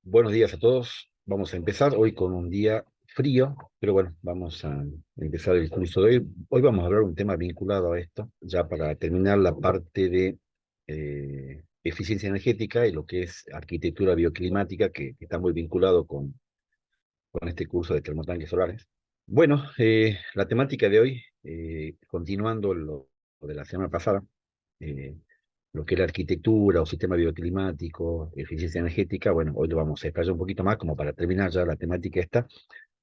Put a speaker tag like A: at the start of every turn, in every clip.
A: Buenos días a todos. Vamos a empezar hoy con un día frío, pero bueno, vamos a empezar el curso de hoy. Hoy vamos a hablar un tema vinculado a esto, ya para terminar la parte de eficiencia energética y lo que es arquitectura bioclimática, que está muy vinculado con este curso de termotanques solares. Bueno, la temática de hoy, continuando lo de la semana pasada, eh, lo que es la arquitectura o sistema bioclimático, eficiencia energética, bueno, hoy lo vamos a explayar un poquito más como para terminar ya la temática esta,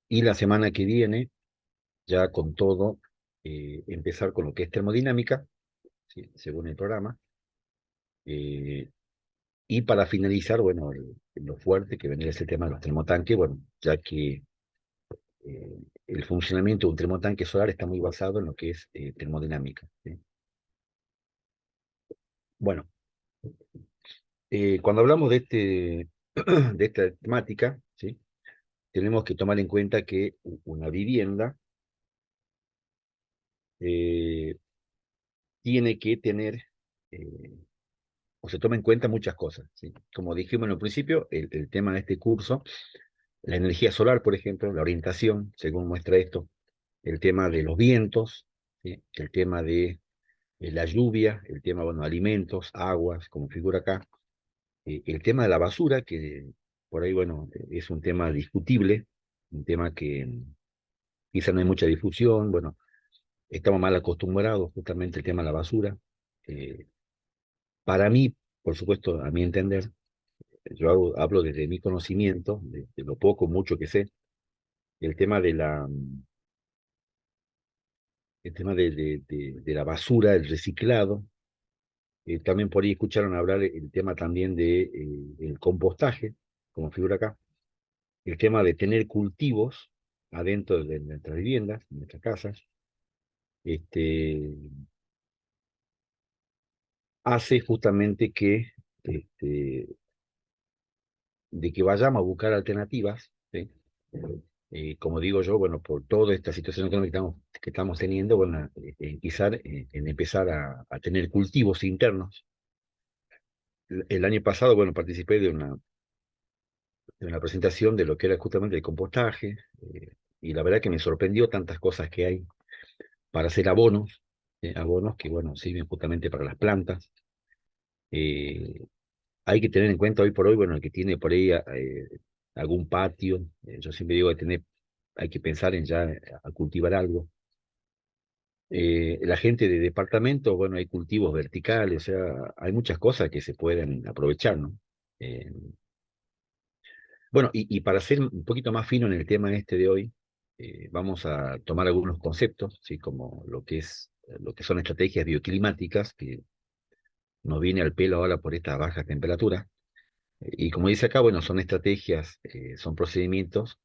A: y la semana que viene, ya con todo, empezar con lo que es termodinámica, ¿sí? Según el programa, eh, y para finalizar, bueno, lo fuerte que vendría ese tema de los termotanques, bueno, ya que el funcionamiento de un termotanque solar está muy basado en lo que es termodinámica, ¿sí? Bueno, cuando hablamos de, de esta temática, ¿sí? Tenemos que tomar en cuenta que una vivienda eh, tiene que tener, eh, o se toma en cuenta muchas cosas, ¿sí? Como dijimos en el principio, el tema de este curso, la energía solar, por ejemplo, la orientación, según muestra esto, el tema de los vientos, ¿sí? El tema de la lluvia, el tema, bueno, alimentos, aguas, como figura acá, el tema de la basura, que por ahí, bueno, es un tema discutible, un tema que quizá no hay mucha difusión, bueno, estamos mal acostumbrados justamente al tema de la basura. Eh, para mí, por supuesto, a mi entender, hablo desde mi conocimiento, de lo poco, mucho que sé, el tema de el tema de la basura, el reciclado. También por ahí escucharon hablar el tema también de el compostaje, como figura acá, el tema de tener cultivos adentro de nuestras viviendas, de nuestras casas, este, hace justamente que este, de que vayamos a buscar alternativas, ¿sí? Como digo yo, bueno, por toda esta situación económica que estamos teniendo, bueno, quizá en empezar a tener cultivos internos. El año pasado, bueno, participé de una presentación de lo que era justamente el compostaje, y la verdad que me sorprendió tantas cosas que hay para hacer abonos, abonos que, bueno, sirven justamente para las plantas. Eh, Hay que tener en cuenta hoy por hoy, bueno, el que tiene por ahí algún patio, yo siempre digo hay que pensar en ya a cultivar algo. La gente de departamento, bueno, hay cultivos verticales, o sea, hay muchas cosas que se pueden aprovechar, ¿no? Eh, bueno, y para ser un poquito más fino en el tema este de hoy, vamos a tomar algunos conceptos, ¿sí? Como lo que son estrategias bioclimáticas, que nos viene al pelo ahora por esta baja temperatura. Y como dice acá, bueno, son estrategias, son procedimientos,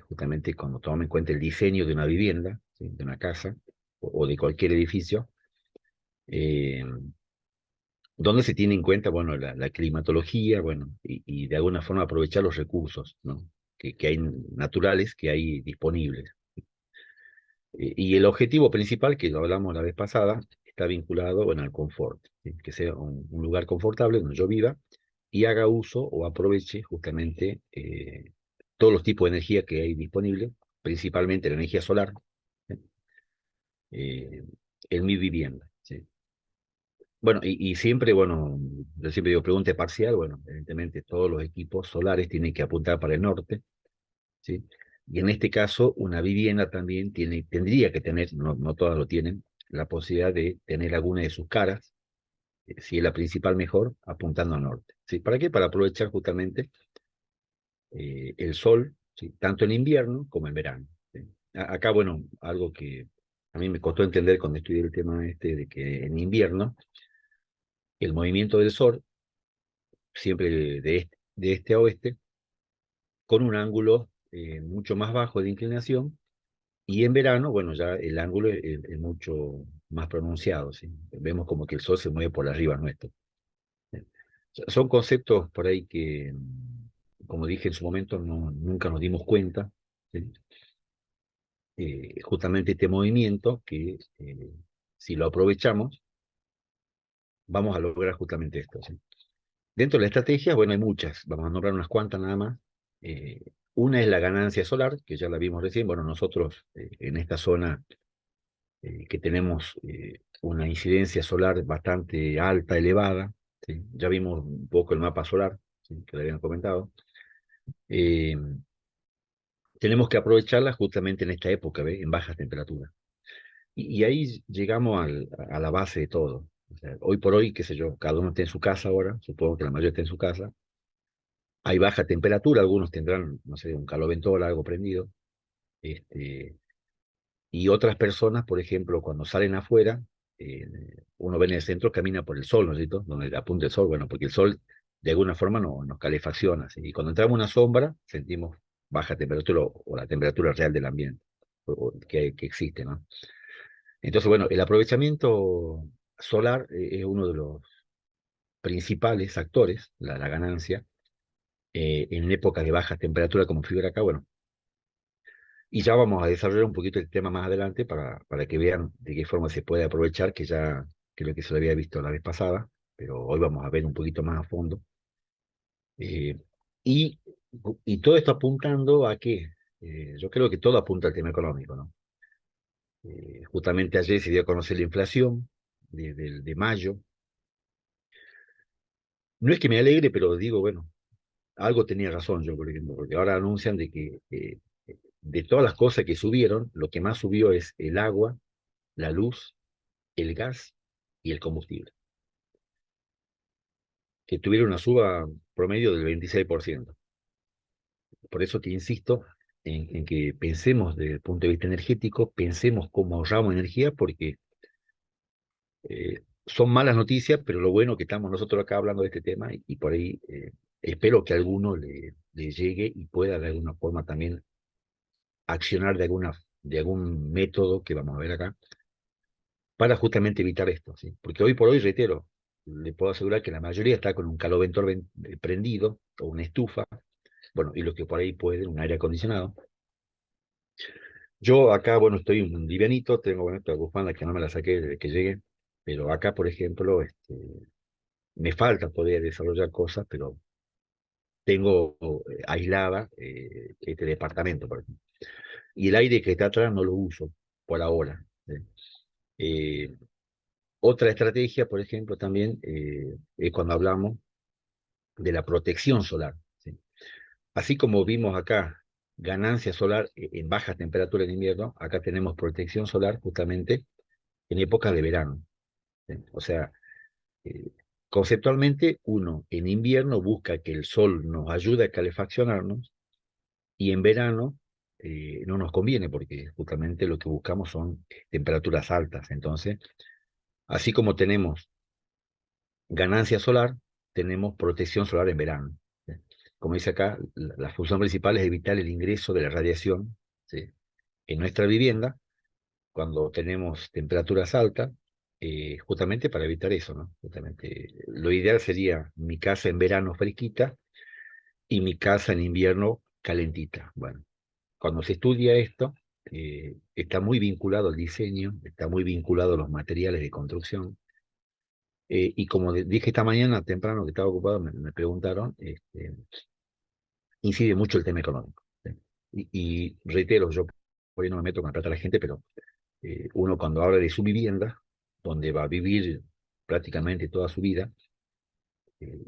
A: justamente cuando tomamos en cuenta el diseño de una vivienda, ¿sí? De una casa o de cualquier edificio, eh, donde se tiene en cuenta, bueno, la climatología, bueno, y de alguna forma aprovechar los recursos, ¿no? Que hay naturales, que hay disponibles. Y el objetivo principal, que lo hablamos la vez pasada, está vinculado, bueno, al confort, ¿sí? Que sea un lugar confortable donde yo viva y haga uso o aproveche justamente todos los tipos de energía que hay disponible, principalmente la energía solar, ¿sí? eh, en mi vivienda, ¿sí? Bueno, y siempre, bueno, yo siempre digo pregunta parcial, bueno, evidentemente todos los equipos solares tienen que apuntar para el norte, ¿sí? Y en este caso, una vivienda también tendría que tener, no todas lo tienen, la posibilidad de tener alguna de sus caras, si es la principal mejor, apuntando al norte, ¿sí? ¿Para qué? Para aprovechar justamente el sol, ¿sí? Tanto en invierno como en verano, ¿sí? Acá, bueno, algo que a mí me costó entender cuando estudié el tema este, de que en invierno el movimiento del sol, siempre de este a oeste, con un ángulo mucho más bajo de inclinación. Y en verano, bueno, ya el ángulo es mucho más pronunciado, ¿sí? Vemos como que el sol se mueve por arriba nuestro. ¿Sí? Son conceptos por ahí que, como dije en su momento, nunca nos dimos cuenta, ¿sí? Justamente este movimiento que, si lo aprovechamos, vamos a lograr justamente esto, ¿sí? Dentro de la estrategia, bueno, hay muchas, vamos a nombrar unas cuantas nada más. Eh, una es la ganancia solar, que ya la vimos recién. Bueno, nosotros en esta zona que tenemos una incidencia solar bastante alta, elevada, ¿sí? Ya vimos un poco el mapa solar, ¿sí? Que le habían comentado. Eh, Tenemos que aprovecharla justamente en esta época, ¿ve? En bajas temperaturas. Y ahí llegamos a la base de todo. O sea, hoy por hoy, qué sé yo, cada uno está en su casa ahora, supongo que la mayoría está en su casa. Hay baja temperatura, algunos tendrán, no sé, un caloventol, algo prendido. Este, y otras personas, por ejemplo, cuando salen afuera, eh, uno ve en el centro, camina por el sol, ¿no es cierto? Donde apunta el sol, bueno, porque el sol de alguna forma nos calefacciona, ¿sí? Y cuando entramos en una sombra, sentimos baja temperatura o la temperatura real del ambiente que existe, ¿no? Entonces, bueno, el aprovechamiento solar es uno de los principales actores, la ganancia, en épocas de baja temperatura como figura acá, bueno, y ya vamos a desarrollar un poquito el tema más adelante para que vean de qué forma se puede aprovechar, que ya creo que se lo había visto la vez pasada, pero hoy vamos a ver un poquito más a fondo. Eh, y, y todo esto apuntando a que yo creo que todo apunta al tema económico, ¿no? Justamente ayer se dio a conocer la inflación de mayo. No es que me alegre, pero digo, bueno, algo tenía razón yo, por ejemplo, porque ahora anuncian de que de todas las cosas que subieron, lo que más subió es el agua, la luz, el gas y el combustible, que tuvieron una suba promedio del 26%. Por eso te insisto en que pensemos desde el punto de vista energético, pensemos cómo ahorramos energía, porque son malas noticias, pero lo bueno que estamos nosotros acá hablando de este tema y por ahí espero que a alguno le llegue y pueda de alguna forma también accionar de algún método que vamos a ver acá para justamente evitar esto, ¿sí? Porque hoy por hoy, reitero, le puedo asegurar que la mayoría está con un caloventor prendido o una estufa, bueno, y los que por ahí pueden, un aire acondicionado. Yo acá, bueno, estoy un livianito, tengo, bueno, esta bufanda que no me la saqué desde que llegué, pero acá, por ejemplo, me falta poder desarrollar cosas, pero tengo aislada este departamento, por ejemplo. Y el aire que está atrás no lo uso por ahora, ¿sí? Eh, Otra estrategia, por ejemplo, también es cuando hablamos de la protección solar, ¿sí? Así como vimos acá ganancia solar en baja temperatura en invierno, acá tenemos protección solar justamente en épocas de verano, ¿sí? O sea, eh, conceptualmente uno en invierno busca que el sol nos ayude a calefaccionarnos y en verano no nos conviene porque justamente lo que buscamos son temperaturas altas. Entonces, así como tenemos ganancia solar, tenemos protección solar en verano, ¿sí? Como dice acá, la función principal es evitar el ingreso de la radiación, ¿sí? En nuestra vivienda cuando tenemos temperaturas altas, justamente para evitar eso, ¿no? Justamente, lo ideal sería mi casa en verano fresquita y mi casa en invierno calentita. Bueno, cuando se estudia esto, está muy vinculado al diseño, está muy vinculado a los materiales de construcción. Y como dije esta mañana temprano que estaba ocupado, me preguntaron, incide mucho el tema económico, ¿sí? Y reitero, yo por ahí no me meto con la plata de la gente, pero uno cuando habla de su vivienda, donde va a vivir prácticamente toda su vida,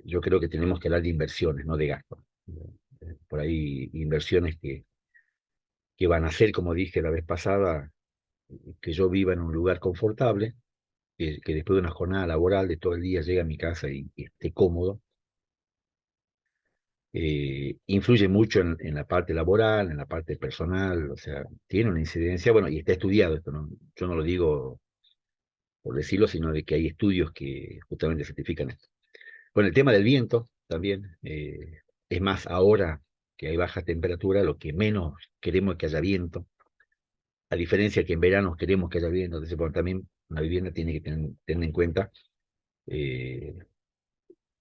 A: yo creo que tenemos que hablar de inversiones, no de gastos. Por ahí inversiones que van a ser, como dije la vez pasada, que yo viva en un lugar confortable, que después de una jornada laboral de todo el día llegue a mi casa y esté cómodo. Influye mucho en la parte laboral, en la parte personal, o sea, tiene una incidencia, bueno, y está estudiado esto, ¿no? Yo no lo digo por decirlo, sino de que hay estudios que justamente certifican esto. Bueno, el tema del viento también, es más ahora que hay baja temperatura, lo que menos queremos es que haya viento, a diferencia que en verano queremos que haya viento, entonces bueno, también una vivienda tiene que tener en cuenta eh,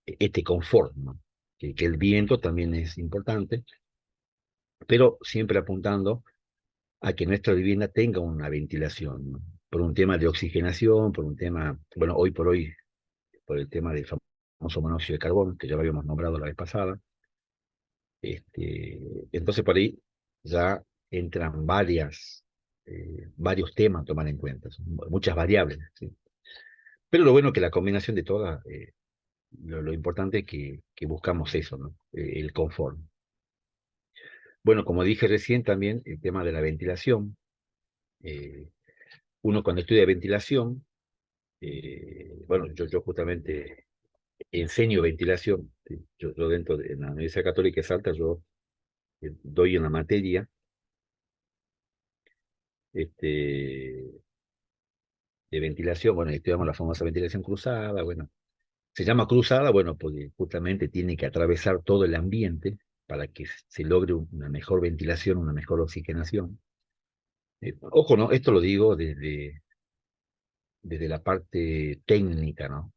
A: este confort, ¿no? Que el viento también es importante, pero siempre apuntando a que nuestra vivienda tenga una ventilación, ¿no? Por un tema de oxigenación, por un tema, bueno, hoy por hoy, por el tema del famoso monóxido de carbón, que ya lo habíamos nombrado la vez pasada. Entonces por ahí ya entran varios temas a tomar en cuenta, son muchas variables, ¿sí? Pero lo bueno es que la combinación de todas, lo importante es que buscamos eso, ¿no? El confort. Bueno, como dije recién también, el tema de la ventilación. eh, Uno cuando estudia ventilación, bueno, yo justamente enseño ventilación, ¿sí? Yo dentro de la Universidad Católica de Salta, yo doy una materia este, de ventilación, bueno, estudiamos la famosa ventilación cruzada, bueno, se llama cruzada, bueno, porque justamente tiene que atravesar todo el ambiente para que se logre una mejor ventilación, una mejor oxigenación. Ojo, ¿no? Esto lo digo desde la parte técnica, ¿no?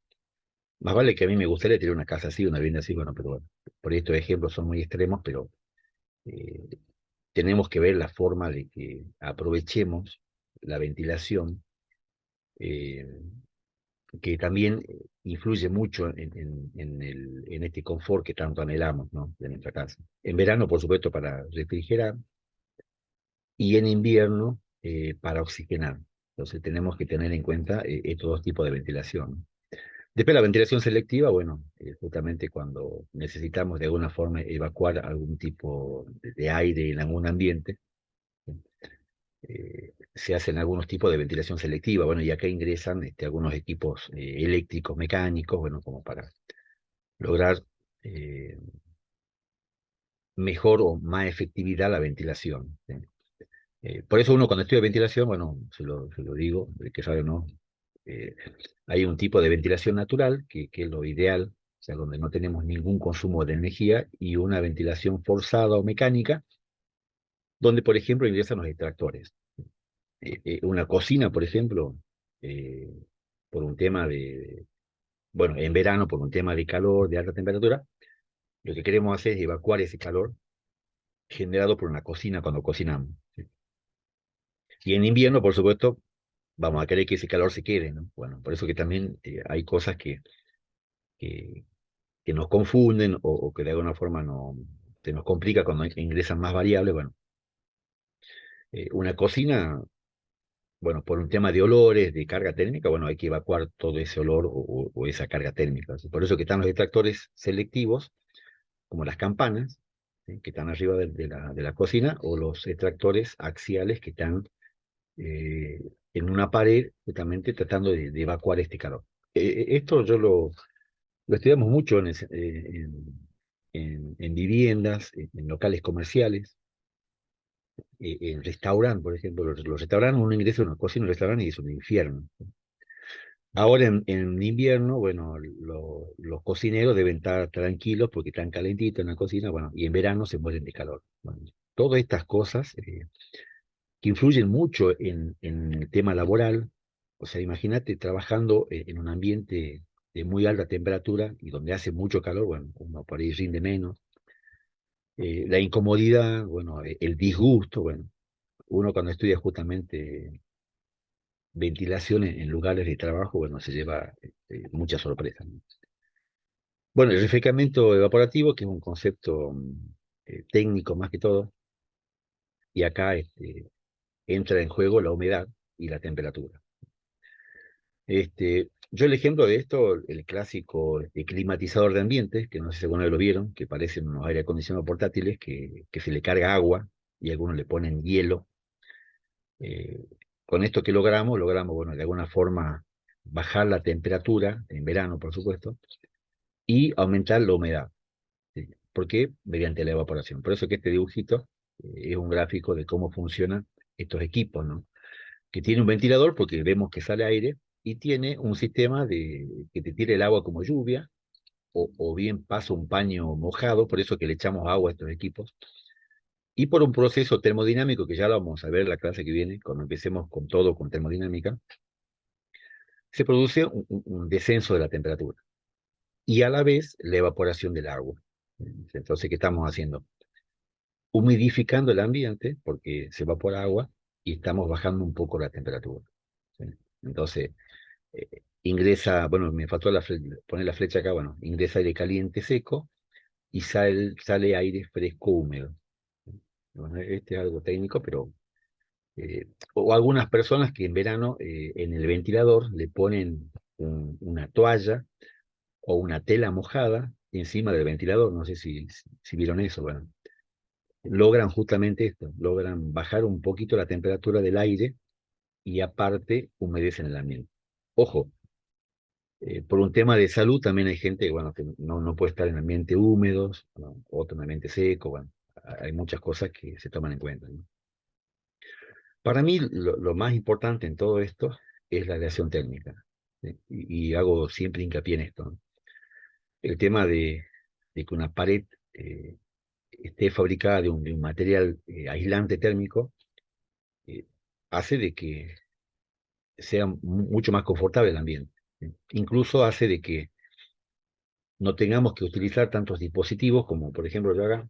A: Más vale que a mí me gustaría tener una casa así, una vivienda así, bueno, pero bueno, por estos ejemplos son muy extremos, pero eh, tenemos que ver la forma de que aprovechemos la ventilación, eh, que también influye mucho en este confort que tanto anhelamos, ¿no? De nuestra casa. En verano, por supuesto, para refrigerar y en invierno para oxigenar. Entonces tenemos que tener en cuenta estos dos tipos de ventilación. Después la ventilación selectiva, bueno, justamente cuando necesitamos de alguna forma evacuar algún tipo de aire en algún ambiente, se hacen algunos tipos de ventilación selectiva, bueno, y acá ingresan algunos equipos eléctricos, mecánicos, bueno, como para lograr eh, mejor o más efectividad la ventilación, ¿sí? Por eso uno cuando estudia ventilación, bueno, se lo digo, el que sabe o no, eh, hay un tipo de ventilación natural, que es lo ideal, o sea, donde no tenemos ningún consumo de energía, y una ventilación forzada o mecánica, donde, por ejemplo, ingresan los extractores. Una cocina, por ejemplo, eh, por un tema bueno, en verano, por un tema de calor, de alta temperatura, lo que queremos hacer es evacuar ese calor generado por una cocina cuando cocinamos, ¿sí? Y en invierno, por supuesto, vamos a querer que ese calor se quede, ¿no? Bueno, por eso que también hay cosas que, que nos confunden o que de alguna forma se nos complica cuando ingresan más variables. Bueno, una cocina, bueno, por un tema de olores, de carga térmica, bueno, hay que evacuar todo ese olor o esa carga térmica. ¿Sí? Por eso que están los extractores selectivos, como las campanas, ¿sí? Que están arriba de la cocina, o los extractores axiales que están eh, en una pared, justamente tratando de evacuar este calor. Esto yo lo estudiamos mucho en viviendas, en locales comerciales, en restaurantes, por ejemplo. Los restaurantes, uno ingresa a una cocina, un restaurante y es un infierno. Ahora en invierno, bueno, los cocineros deben estar tranquilos porque están calentitos en la cocina, bueno, y en verano se mueren de calor. Bueno, todas estas cosas que influyen mucho en el tema laboral. O sea, imagínate trabajando en un ambiente de muy alta temperatura y donde hace mucho calor, bueno, uno por ahí rinde menos. La incomodidad, bueno, el disgusto, bueno, uno cuando estudia justamente ventilación en lugares de trabajo, bueno, se lleva muchas sorpresas, ¿no? Bueno, el refrescamiento evaporativo, que es un concepto técnico más que todo, y acá entra en juego la humedad y la temperatura. Yo el ejemplo de esto, el clásico climatizador de ambientes, que no sé si alguna vez lo vieron, que parecen unos aire acondicionados portátiles, que se le carga agua y algunos le ponen hielo. Eh, con esto que logramos, bueno, de alguna forma bajar la temperatura, en verano, por supuesto, y aumentar la humedad. ¿Sí? ¿Por qué? Mediante la evaporación. Por eso que este dibujito es un gráfico de cómo funcionan estos equipos, ¿no? Que tiene un ventilador porque vemos que sale aire y tiene un sistema que te tire el agua como lluvia o bien pasa un paño mojado, por eso que le echamos agua a estos equipos, y por un proceso termodinámico que ya lo vamos a ver en la clase que viene, cuando empecemos con todo con termodinámica, se produce un descenso de la temperatura y a la vez la evaporación del agua. Entonces, ¿qué estamos haciendo? Humidificando el ambiente porque se evapora agua y estamos bajando un poco la temperatura, ¿sí? Entonces, ingresa, bueno, me faltó poner la flecha acá, bueno, ingresa aire caliente seco y sale aire fresco húmedo. Bueno, este es algo técnico, pero o algunas personas que en verano en el ventilador le ponen una toalla o una tela mojada encima del ventilador, no sé si vieron eso, bueno, logran justamente esto, logran bajar un poquito la temperatura del aire y aparte humedecen el ambiente. Ojo, por un tema de salud también hay gente, bueno, que no puede estar en ambientes húmedos, ¿no? Otro en ambiente seco, bueno, hay muchas cosas que se toman en cuenta, ¿no? Para mí, lo más importante en todo esto es la aleación térmica, ¿sí? Y hago siempre hincapié en esto, ¿no? El tema de que una pared esté fabricada de un material aislante térmico eh, hace de que sea mucho más confortable el ambiente, ¿sí? Incluso hace de que no tengamos que utilizar tantos dispositivos como, por ejemplo, yo acá,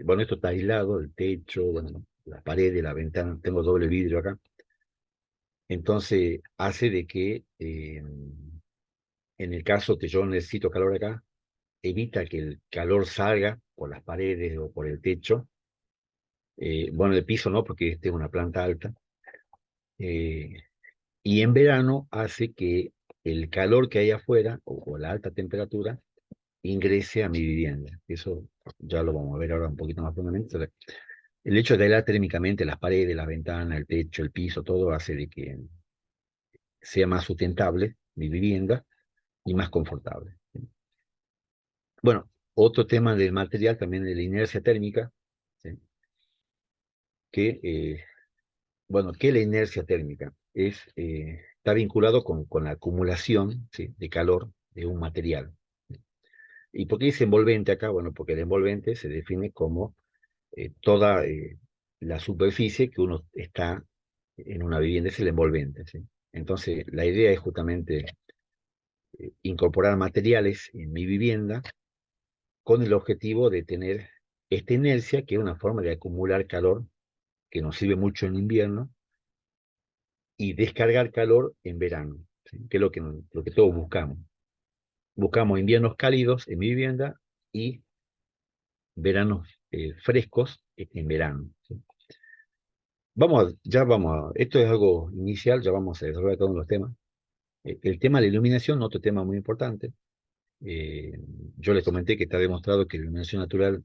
A: bueno, esto está aislado, el techo, bueno, las paredes, la ventana, tengo doble vidrio acá, entonces hace de que en el caso que yo necesito calor acá, evita que el calor salga por las paredes o por el techo. Bueno, el piso no, porque este es una planta alta. eh, y en verano hace que el calor que hay afuera, o la alta temperatura, ingrese a mi vivienda. Eso ya lo vamos a ver ahora un poquito más profundamente. El hecho de aislar térmicamente las paredes, las ventanas, el techo, el piso, todo hace de que sea más sustentable mi vivienda y más confortable. Bueno, otro tema del material también es la inercia térmica, ¿sí? Que, bueno, ¿qué es la inercia térmica? Está vinculado con la acumulación, ¿sí?, de calor de un material. ¿Y por qué dice envolvente acá? Bueno, porque el envolvente se define como toda la superficie que uno está en una vivienda, es el envolvente, ¿sí? Entonces, la idea es justamente incorporar materiales en mi vivienda con el objetivo de tener esta inercia, que es una forma de acumular calor que nos sirve mucho en invierno, y descargar calor en verano, ¿sí? Que es lo que todos buscamos. Buscamos inviernos cálidos en mi vivienda y veranos frescos en verano, ¿sí? Esto es algo inicial, ya vamos a desarrollar todos los temas. El tema de la iluminación, otro tema muy importante. Eh, yo les comenté que está demostrado que la iluminación natural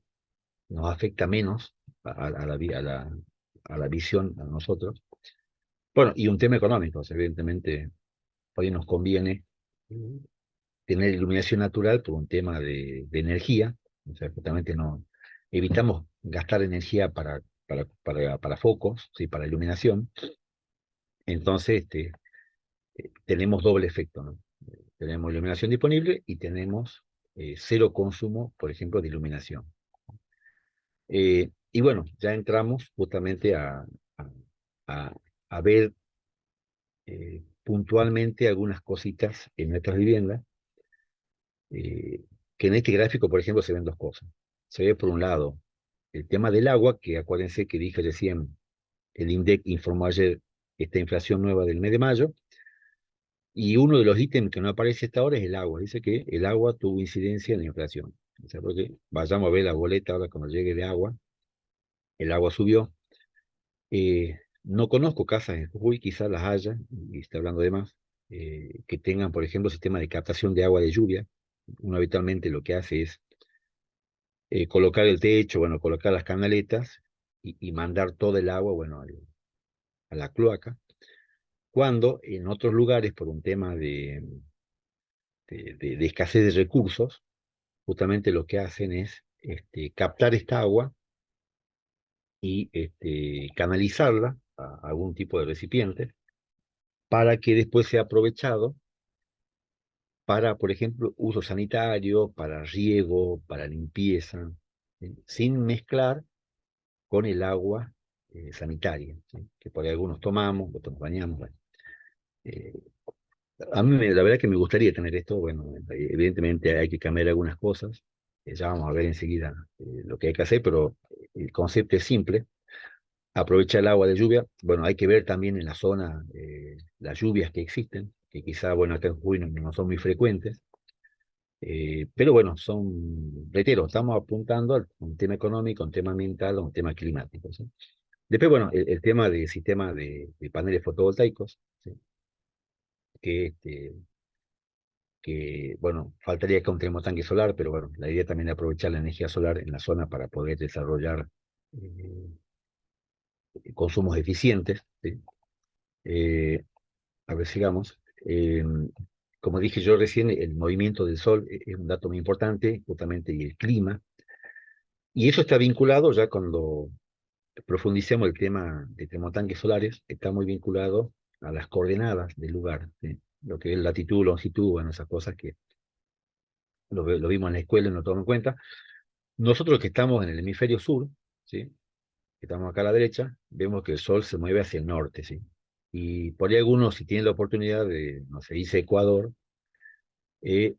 A: nos afecta menos a la visión a nosotros. Bueno, y un tema económico, o sea, evidentemente, hoy nos conviene tener iluminación natural por un tema de energía, o sea, justamente no evitamos gastar energía para focos, ¿sí?, para iluminación, entonces tenemos doble efecto, ¿no? Tenemos iluminación disponible y tenemos cero consumo, por ejemplo, de iluminación. Y bueno, ya entramos justamente a, a- a ver puntualmente algunas cositas en nuestras viviendas, eh, que en este gráfico, por ejemplo, se ven dos cosas. Se ve por un lado el tema del agua, que acuérdense que dije recién, el INDEC informó ayer esta inflación nueva del mes de mayo, y uno de los ítems que no aparece hasta ahora es el agua. Dice que el agua tuvo incidencia en la inflación. O sea, porque vayamos a ver la boleta ahora cuando llegue de agua, el agua subió. No conozco casas en Jujuy, quizás las haya, y está hablando de más, que tengan, por ejemplo, sistema de captación de agua de lluvia. Uno habitualmente lo que hace es colocar el techo, bueno, colocar las canaletas y mandar todo el agua, bueno, a la cloaca, cuando en otros lugares, por un tema de escasez de recursos, justamente lo que hacen es captar esta agua y canalizarla a algún tipo de recipiente para que después sea aprovechado para, por ejemplo, uso sanitario, para riego, para limpieza, ¿sí?, sin mezclar con el agua sanitaria, ¿sí?, que por ahí algunos tomamos, otros nos bañamos. Bueno. Eh, a mí la verdad que me gustaría tener esto, bueno, evidentemente hay que cambiar algunas cosas, ya vamos a ver enseguida lo que hay que hacer, pero el concepto es simple. Aprovecha el agua de lluvia. Bueno, hay que ver también en la zona las lluvias que existen. que quizá, bueno, acá en Jujuy no son muy frecuentes, pero bueno, reitero, estamos apuntando a un tema económico, a un tema ambiental, a un tema climático, ¿sí? Después, bueno, el tema de sistema de paneles fotovoltaicos, ¿sí? que, este, bueno, faltaría acá un termotanque solar, pero bueno, la idea también es aprovechar la energía solar en la zona para poder desarrollar eh, consumos eficientes, ¿sí? Eh, a ver, sigamos. Como dije yo recién, el movimiento del sol es un dato muy importante, justamente, y el clima. Y eso está vinculado, ya cuando profundicemos el tema de termotanques solares, está muy vinculado a las coordenadas del lugar, ¿sí? Lo que es latitud, longitud, bueno, esas cosas que lo vimos en la escuela y no tomamos en cuenta. Nosotros que estamos en el hemisferio sur, ¿sí? Que estamos acá a la derecha, vemos que el sol se mueve hacia el norte, ¿sí? Y por ahí algunos, si tienen la oportunidad de, no sé, irse a Ecuador, eh,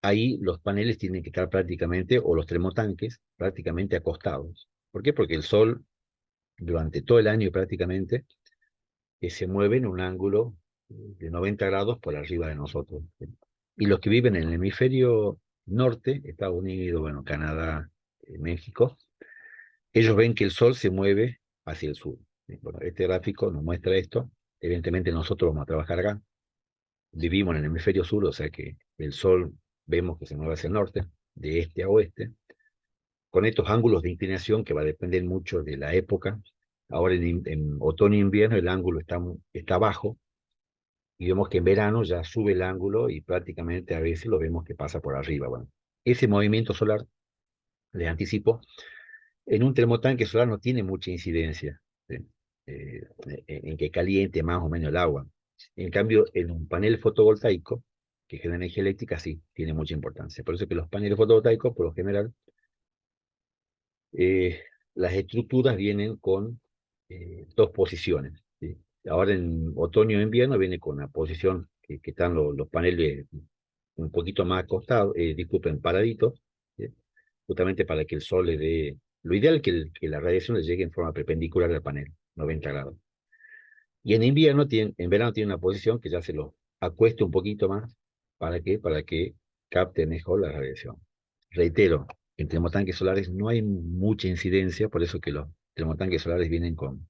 A: ahí los paneles tienen que estar prácticamente, o los termotanques, prácticamente acostados. ¿Por qué? Porque el sol, durante todo el año prácticamente, se mueve en un ángulo de 90 grados por arriba de nosotros, ¿sí? Y los que viven en el hemisferio norte, Estados Unidos, bueno, Canadá, México, ellos ven que el sol se mueve hacia el sur, ¿sí? Bueno, este gráfico nos muestra esto. Evidentemente nosotros vamos a trabajar acá. Vivimos en el hemisferio sur, o sea que el sol vemos que se mueve hacia el norte, de este a oeste, con estos ángulos de inclinación que va a depender mucho de la época. Ahora en otoño e invierno el ángulo está bajo, y vemos que en verano ya sube el ángulo y prácticamente a veces lo vemos que pasa por arriba. Bueno, ese movimiento solar, les anticipo, en un termotanque solar no tiene mucha incidencia, ¿sí? En que caliente más o menos el agua. En cambio, en un panel fotovoltaico, que genera energía eléctrica, sí, tiene mucha importancia. Por eso que los paneles fotovoltaicos, por lo general, eh, las estructuras vienen con dos posiciones, ¿sí? Ahora en otoño e invierno viene con la posición que están los paneles un poquito más acostados, disculpen, paraditos, ¿sí? Justamente para que el sol le dé. Lo ideal es que la radiación le llegue en forma perpendicular al panel, 90 grados. Y en verano tiene una posición que ya se lo acueste un poquito más. ¿Para qué? Para que capte mejor la radiación. Reitero, en termotanques solares no hay mucha incidencia, por eso que los termotanques solares vienen con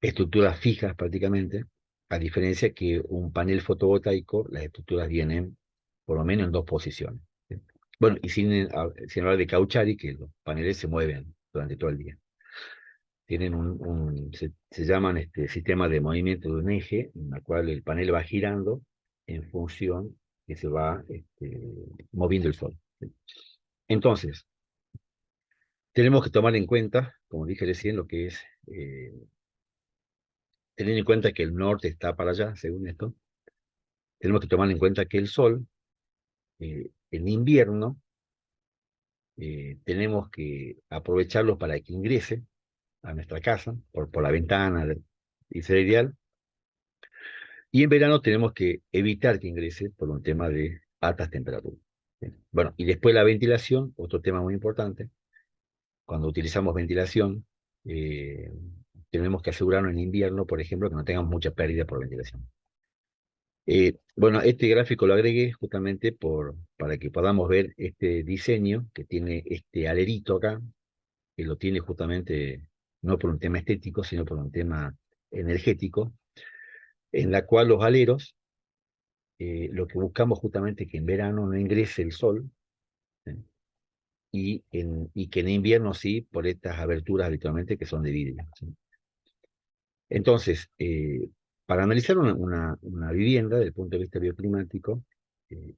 A: estructuras fijas prácticamente, a diferencia que un panel fotovoltaico, las estructuras vienen por lo menos en dos posiciones, ¿sí? Bueno, y sin hablar de Cauchy, que los paneles se mueven durante todo el día. Tienen se llaman sistema de movimiento de un eje, en el cual el panel va girando en función que se va moviendo el sol, ¿sí? Entonces, tenemos que tomar en cuenta, como dije recién, lo que es tener en cuenta que el norte está para allá, según esto. Tenemos que tomar en cuenta que el sol, en invierno, tenemos que aprovecharlo para que ingrese a nuestra casa por la ventana, y sería ideal. Y en verano tenemos que evitar que ingrese por un tema de altas temperaturas, ¿sí? Bueno, y después la ventilación, otro tema muy importante. Cuando utilizamos ventilación, eh, tenemos que asegurarnos en invierno, por ejemplo, que no tengamos mucha pérdida por ventilación. Bueno, este gráfico lo agregué justamente para que podamos ver este diseño que tiene este alerito acá, que lo tiene justamente no por un tema estético, sino por un tema energético, en la cual los aleros, lo que buscamos justamente es que en verano no ingrese el sol, ¿sí? Y que en invierno sí, por estas aberturas habitualmente que son de vidrio, ¿sí? Entonces, para analizar una vivienda desde el punto de vista bioclimático, eh,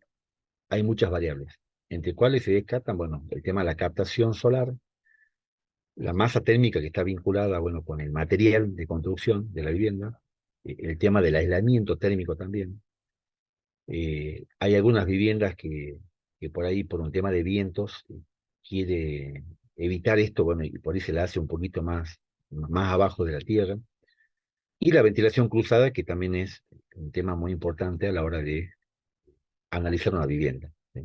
A: hay muchas variables, entre cuales se descartan, bueno, el tema de la captación solar, la masa térmica que está vinculada, bueno, con el material de construcción de la vivienda, el tema del aislamiento térmico también. Hay algunas viviendas que por ahí, por un tema de vientos, quiere evitar esto, bueno, y por ahí se la hace un poquito más abajo de la tierra. Y la ventilación cruzada, que también es un tema muy importante a la hora de analizar una vivienda, ¿sí?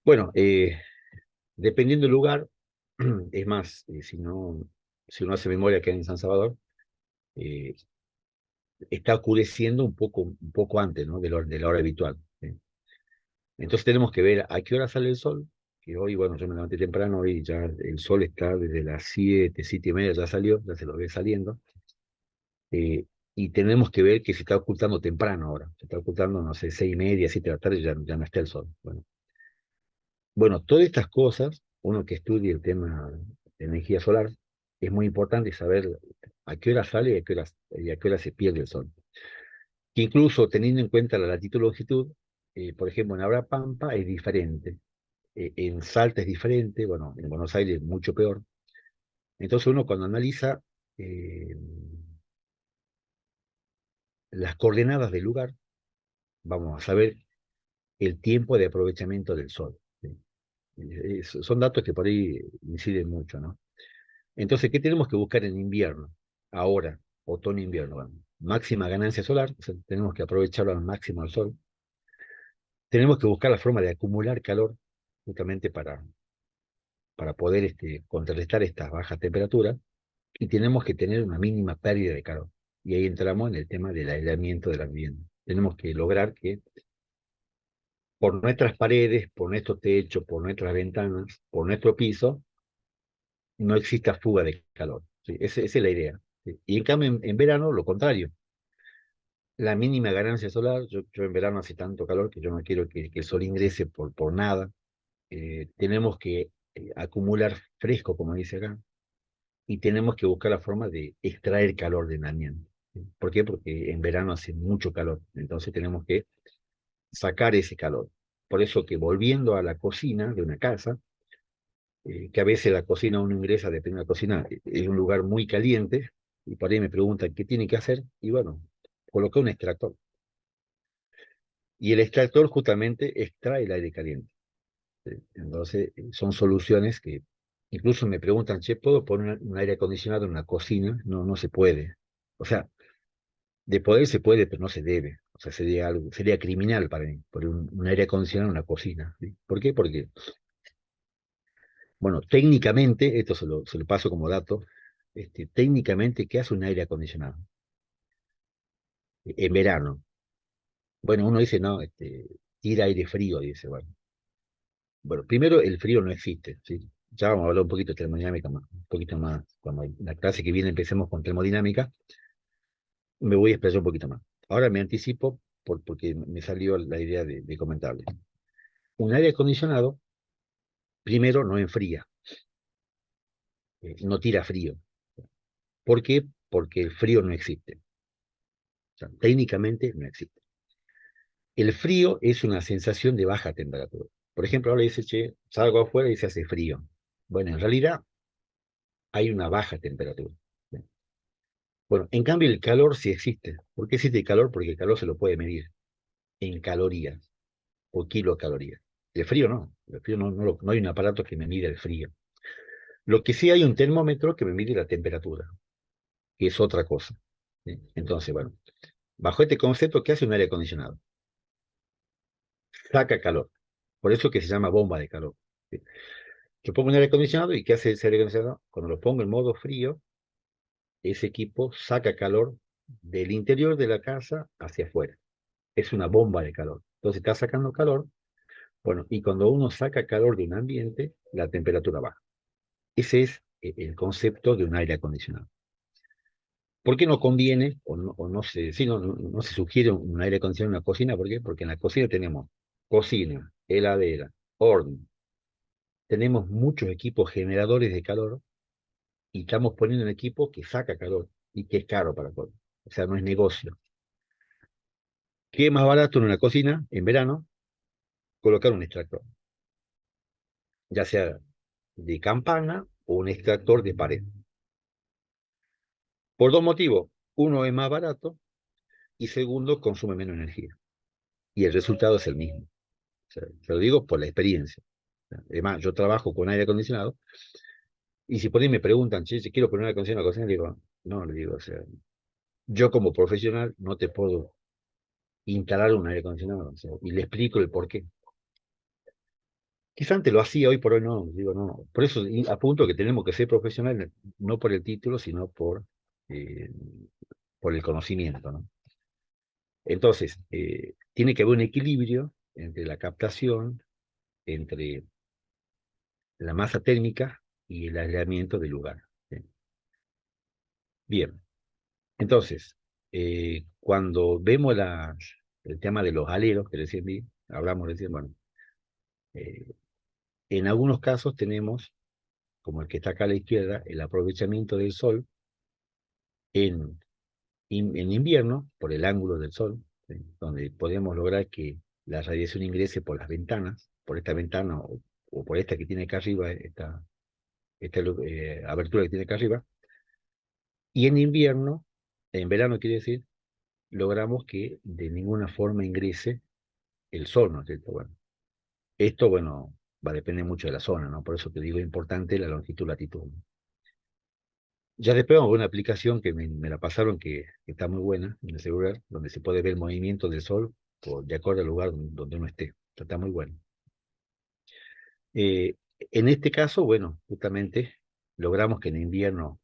A: Bueno, dependiendo del lugar, es más, si uno hace memoria que en San Salvador, eh, está oscureciendo un poco antes, ¿no? De la hora habitual. ¿Sí? Entonces tenemos que ver a qué hora sale el sol, que hoy, bueno, yo me levanté temprano y ya el sol está desde las 7, 7:30, ya salió, ya se lo ve saliendo. Y tenemos que ver que se está ocultando temprano ahora, se está ocultando, no sé, 6:30, 7 de la tarde, ya no está el sol. Bueno, todas estas cosas, uno que estudie el tema de energía solar, es muy importante saber a qué hora sale y a qué hora se pierde el sol. Que incluso teniendo en cuenta la latitud y longitud, por ejemplo, en Abra Pampa es diferente, en Salta es diferente, bueno, en Buenos Aires mucho peor. Entonces uno cuando analiza eh, las coordenadas del lugar, vamos a saber el tiempo de aprovechamiento del sol. ¿Sí? Son datos que por ahí inciden mucho, ¿no? Entonces, ¿qué tenemos que buscar en invierno? Ahora, otoño-invierno. Bueno, máxima ganancia solar, o sea, tenemos que aprovecharlo al máximo el sol. Tenemos que buscar la forma de acumular calor, justamente para poder contrarrestar estas bajas temperaturas, y tenemos que tener una mínima pérdida de calor. Y ahí entramos en el tema del aislamiento de la vivienda. Tenemos que lograr que por nuestras paredes, por nuestro techo, por nuestras ventanas, por nuestro piso, no exista fuga de calor. ¿Sí? Esa es la idea. ¿Sí? Y en cambio, en verano, lo contrario. La mínima ganancia solar, yo en verano hace tanto calor que yo no quiero que el sol ingrese por nada. Tenemos que acumular fresco, como dice acá, y tenemos que buscar la forma de extraer calor del ambiente. ¿Sí? ¿Por qué? Porque en verano hace mucho calor, entonces tenemos que sacar ese calor. Por eso que volviendo a la cocina de una casa, que a veces la cocina uno ingresa, depende de la cocina, es un lugar muy caliente, y por ahí me preguntan qué tiene que hacer, y bueno, colocar un extractor. Y el extractor justamente extrae el aire caliente. ¿Sí? Entonces, son soluciones que incluso me preguntan, che, ¿puedo poner un aire acondicionado en una cocina? No, no se puede. O sea, de poder se puede, pero no se debe. O sea, sería criminal para mí, poner un aire acondicionado en una cocina. ¿Sí? ¿Por qué? Porque, bueno, técnicamente, esto se lo paso como dato, técnicamente, ¿qué hace un aire acondicionado? En verano. Bueno, uno dice, no, tira aire frío, dice, bueno, primero el frío no existe, ¿sí? Ya vamos a hablar un poquito de termodinámica, un poquito más, cuando en la clase que viene empecemos con termodinámica, me voy a expresar un poquito más. Ahora me anticipo porque me salió la idea de comentarles. Un aire acondicionado, primero, no enfría, no tira frío. ¿Por qué? Porque el frío no existe. O sea, técnicamente no existe. El frío es una sensación de baja temperatura. Por ejemplo, ahora dice, che, salgo afuera y se hace frío. Bueno, en realidad hay una baja temperatura. Bueno, en cambio el calor sí existe. ¿Por qué existe el calor? Porque el calor se lo puede medir en calorías o kilocalorías. El frío no. El frío no hay un aparato que me mida el frío. Lo que sí hay un termómetro que me mide la temperatura, que es otra cosa. ¿Sí? Entonces, bueno, bajo este concepto, ¿qué hace un aire acondicionado? Saca calor. Por eso que se llama bomba de calor. ¿Sí? Yo pongo un aire acondicionado y ¿qué hace ese aire acondicionado? Cuando lo pongo en modo frío, ese equipo saca calor del interior de la casa hacia afuera. Es una bomba de calor. Entonces está sacando calor. Bueno, y cuando uno saca calor de un ambiente, la temperatura baja. Ese es el concepto de un aire acondicionado. ¿Por qué no conviene o no se, sí, no se sugiere un aire acondicionado en una cocina? ¿Por qué? Porque en la cocina tenemos cocina, heladera, horno, tenemos muchos equipos generadores de calor y estamos poniendo un equipo que saca calor y que es caro para todo. O sea, no es negocio. ¿Qué es más barato en una cocina en verano? Colocar un extractor, ya sea de campana o un extractor de pared. Por dos motivos. Uno es más barato y segundo consume menos energía. Y el resultado es el mismo. O sea, te lo digo por la experiencia. Además, yo trabajo con aire acondicionado y si por ahí me preguntan, che, si quiero poner aire acondicionado en la cocina, le digo, no, le digo, o sea, yo como profesional no te puedo instalar un aire acondicionado. O sea, y le explico el por qué. Quizá antes lo hacía, hoy por hoy no, digo, no. Por eso apunto que tenemos que ser profesionales, no por el título, sino por eh, por el conocimiento, ¿no? Entonces, tiene que haber un equilibrio entre la captación, entre la masa térmica y el aislamiento del lugar. ¿Sí? Bien, entonces, cuando vemos el tema de los aleros, que recién hablamos recién, bueno, eh, en algunos casos tenemos, como el que está acá a la izquierda, el aprovechamiento del sol en, en invierno, por el ángulo del sol, ¿sí? Donde podemos lograr que la radiación ingrese por las ventanas, por esta ventana o por esta que tiene acá arriba, esta abertura que tiene acá arriba, y en invierno, en verano quiere decir, logramos que de ninguna forma ingrese el sol, ¿no es cierto? Bueno, esto, bueno, va a depender mucho de la zona, ¿no? Por eso te digo, importante la longitud-latitud. Ya después vamos a ver una aplicación que me la pasaron que está muy buena en el celular, donde se puede ver el movimiento del sol de acuerdo al lugar donde uno esté. Está muy bueno. Eh, en este caso, bueno, justamente logramos que en invierno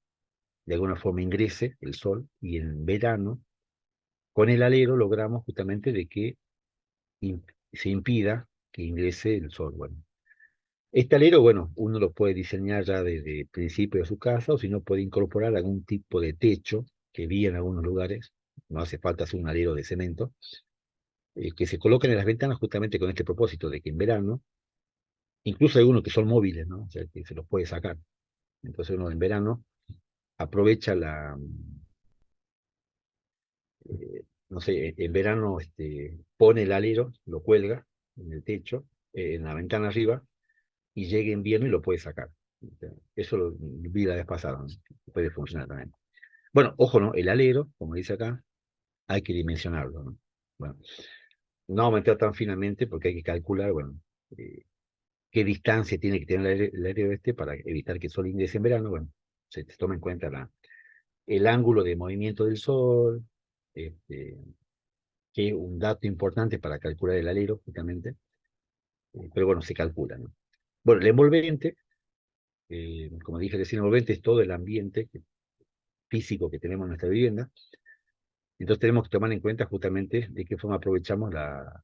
A: de alguna forma ingrese el sol y en verano, con el alero, logramos justamente de que se impida que ingrese el sol. Bueno, este alero, bueno, uno lo puede diseñar ya desde el principio de su casa o si no puede incorporar algún tipo de techo que vi en algunos lugares. No hace falta hacer un alero de cemento, que se coloquen en las ventanas justamente con este propósito de que en verano, incluso hay algunos que son móviles, ¿no? O sea, que se los puede sacar. Entonces uno en verano aprovecha no sé, en verano pone el alero, lo cuelga en el techo, en la ventana arriba, y llega invierno y lo puede sacar. Eso lo vi la vez pasada, ¿no? Puede funcionar también. Bueno, ojo, ¿no? El alero, como dice acá, hay que dimensionarlo, ¿no? Bueno, no aumentar tan finamente porque hay que calcular, bueno, qué distancia tiene que tener el alero para evitar que el sol ingrese en verano. Bueno, se toma en cuenta el ángulo de movimiento del sol, este, que es un dato importante para calcular el alero, justamente, pero bueno, se calcula, ¿no? Bueno, el envolvente, como dije recién, el envolvente es todo el ambiente físico que tenemos en nuestra vivienda. Entonces tenemos que tomar en cuenta justamente de qué forma aprovechamos la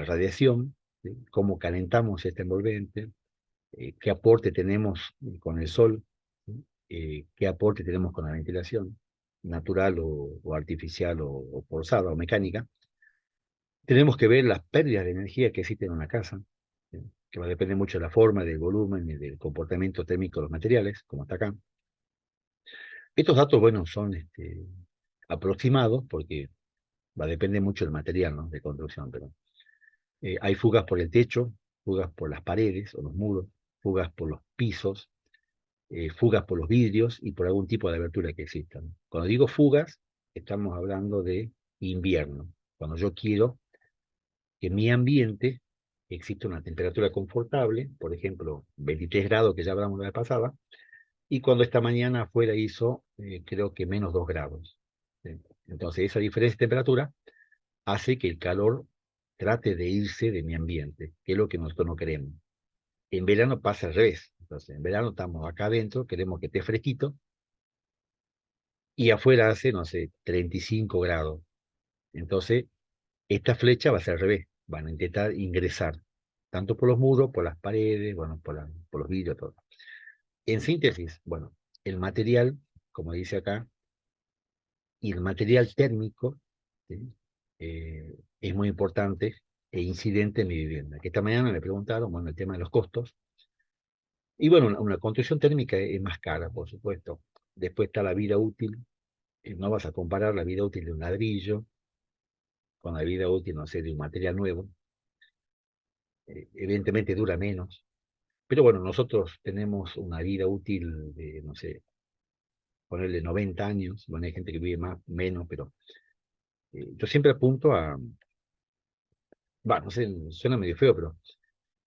A: radiación, ¿sí? Cómo calentamos este envolvente, qué aporte tenemos con el sol, ¿sí? Qué aporte tenemos con la ventilación, natural o artificial o forzada o mecánica. Tenemos que ver las pérdidas de energía que existen en una casa, ¿sí? Que va a depender mucho de la forma, del volumen y del comportamiento térmico de los materiales, como está acá. Estos datos, bueno, son aproximados porque va a depender mucho del material, ¿no? De construcción, pero hay fugas por el techo, fugas por las paredes o los muros, fugas por los pisos, fugas por los vidrios y por algún tipo de abertura que existan. Cuando digo fugas, estamos hablando de invierno, cuando yo quiero que en mi ambiente exista una temperatura confortable, por ejemplo, 23 grados, que ya hablamos la vez pasada, y cuando esta mañana afuera hizo, creo que menos 2 grados. ¿Sí? Entonces, esa diferencia de temperatura hace que el calor trate de irse de mi ambiente, que es lo que nosotros no queremos. En verano pasa al revés. Entonces, en verano estamos acá adentro, queremos que esté fresquito, y afuera hace, no sé, 35 grados. Entonces, esta flecha va a ser al revés. Van a intentar ingresar, tanto por los muros, por las paredes, bueno, por los vidrios, todo. En síntesis, bueno, el material, como dice acá, y el material térmico, ¿sí? Es muy importante e incidente en mi vivienda. Que esta mañana me preguntaron, bueno, el tema de los costos. Y bueno, una construcción térmica es más cara, por supuesto. Después está la vida útil. No vas a comparar la vida útil de un ladrillo con la vida útil, no sé, de un material nuevo. Evidentemente dura menos. Pero bueno, nosotros tenemos una vida útil de, no sé, ponerle 90 años. Bueno, hay gente que vive más, menos, pero yo siempre apunto no sé, suena medio feo, pero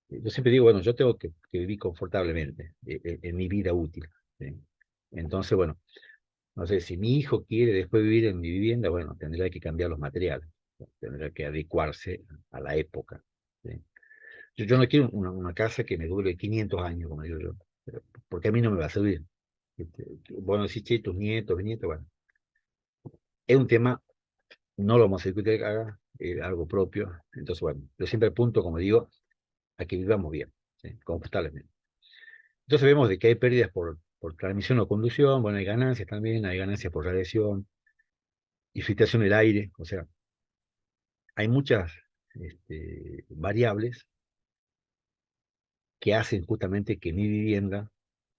A: yo siempre digo, bueno, yo tengo que vivir confortablemente en mi vida útil. ¿Sí? Entonces, bueno, no sé, si mi hijo quiere después vivir en mi vivienda, bueno, tendrá que cambiar los materiales, ¿no? Tendrá que adecuarse a la época. ¿Sí? Yo no quiero una casa que me dure 500 años, como digo yo, porque a mí no me va a servir. Bueno, si che, tus nietos, bisnietos, bueno. Es un tema, no lo vamos a discutir acá, algo propio. Entonces, bueno, yo siempre apunto, como digo, a que vivamos bien, ¿sí? Confortablemente. Entonces vemos de que hay pérdidas por transmisión o conducción, bueno, hay ganancias también, hay ganancias por radiación y filtración del aire, o sea, hay muchas variables que hacen justamente que mi vivienda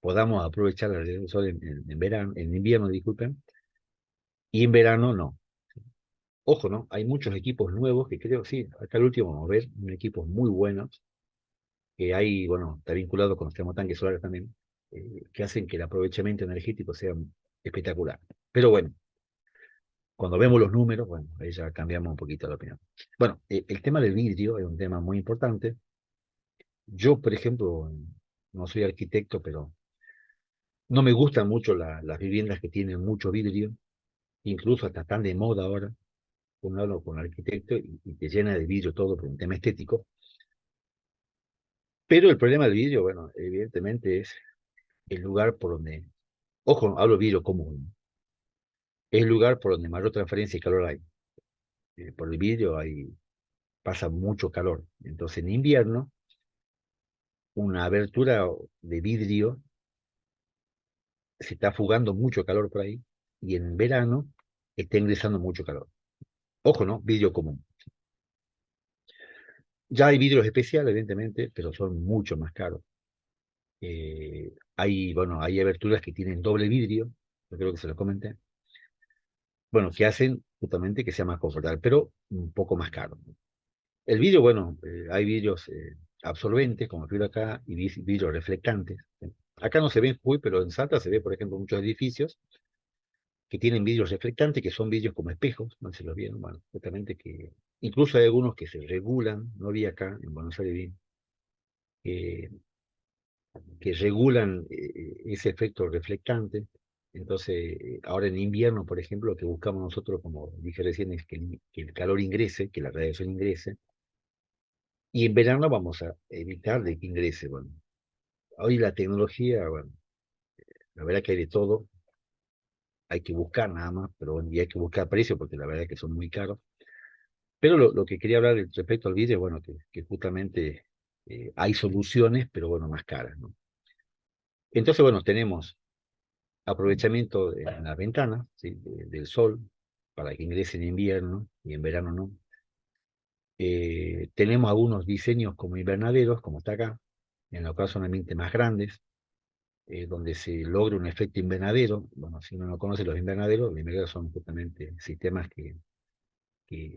A: podamos aprovechar la luz del sol en verano, en invierno, disculpen, y en verano no. Ojo, ¿no? Hay muchos equipos nuevos que creo, sí, acá al último vamos a ver, equipos muy buenos, que hay, bueno, está vinculado con los termotanques solares también, que hacen que el aprovechamiento energético sea espectacular. Pero bueno, cuando vemos los números, bueno, ahí ya cambiamos un poquito la opinión. Bueno, el tema del vidrio es un tema muy importante. Yo, por ejemplo, no soy arquitecto, pero no me gustan mucho las viviendas que tienen mucho vidrio, incluso hasta están de moda ahora. Uno habla con un arquitecto y te llena de vidrio todo por un tema estético. Pero el problema del vidrio, bueno, evidentemente es el lugar por donde, ojo, hablo de vidrio común, es el lugar por donde mayor transferencia de calor hay. Por el vidrio pasa mucho calor. Entonces en invierno, una abertura de vidrio se está fugando mucho calor por ahí y en verano está ingresando mucho calor. Ojo, ¿no? Vidrio común. Ya hay vidrios especiales, evidentemente, pero son mucho más caros. Bueno, hay aberturas que tienen doble vidrio, yo creo que se lo comenté, bueno, que hacen justamente que sea más confortable, pero un poco más caro. El vidrio, bueno, hay vidrios absorbentes, como filo acá, y vidrios reflectantes. Acá no se ve en Jujuy, pero en Salta se ve, por ejemplo, muchos edificios que tienen vidrios reflectantes, que son vidrios como espejos, no sé si los vieron, bueno, justamente que incluso hay algunos que se regulan, no vi acá, en Buenos Aires vi, que regulan ese efecto reflectante. Entonces, ahora en invierno, por ejemplo, lo que buscamos nosotros, como dije recién, es que el calor ingrese, que la radiación ingrese, y en verano vamos a evitar de que ingrese. Bueno, hoy la tecnología, bueno, la verdad que hay de todo, hay que buscar nada más, pero bueno, y hay que buscar precios porque la verdad es que son muy caros. Pero lo que quería hablar respecto al vídeo, bueno, que justamente hay soluciones, pero bueno, más caras, ¿no? Entonces, bueno, tenemos aprovechamiento en las ventanas, ¿sí? Del sol, para que ingrese en invierno y en verano no. Tenemos algunos diseños como invernaderos, como está acá, en los casos son ambientes más grandes, donde se logra un efecto invernadero. Bueno, si uno no conoce los invernaderos son justamente sistemas que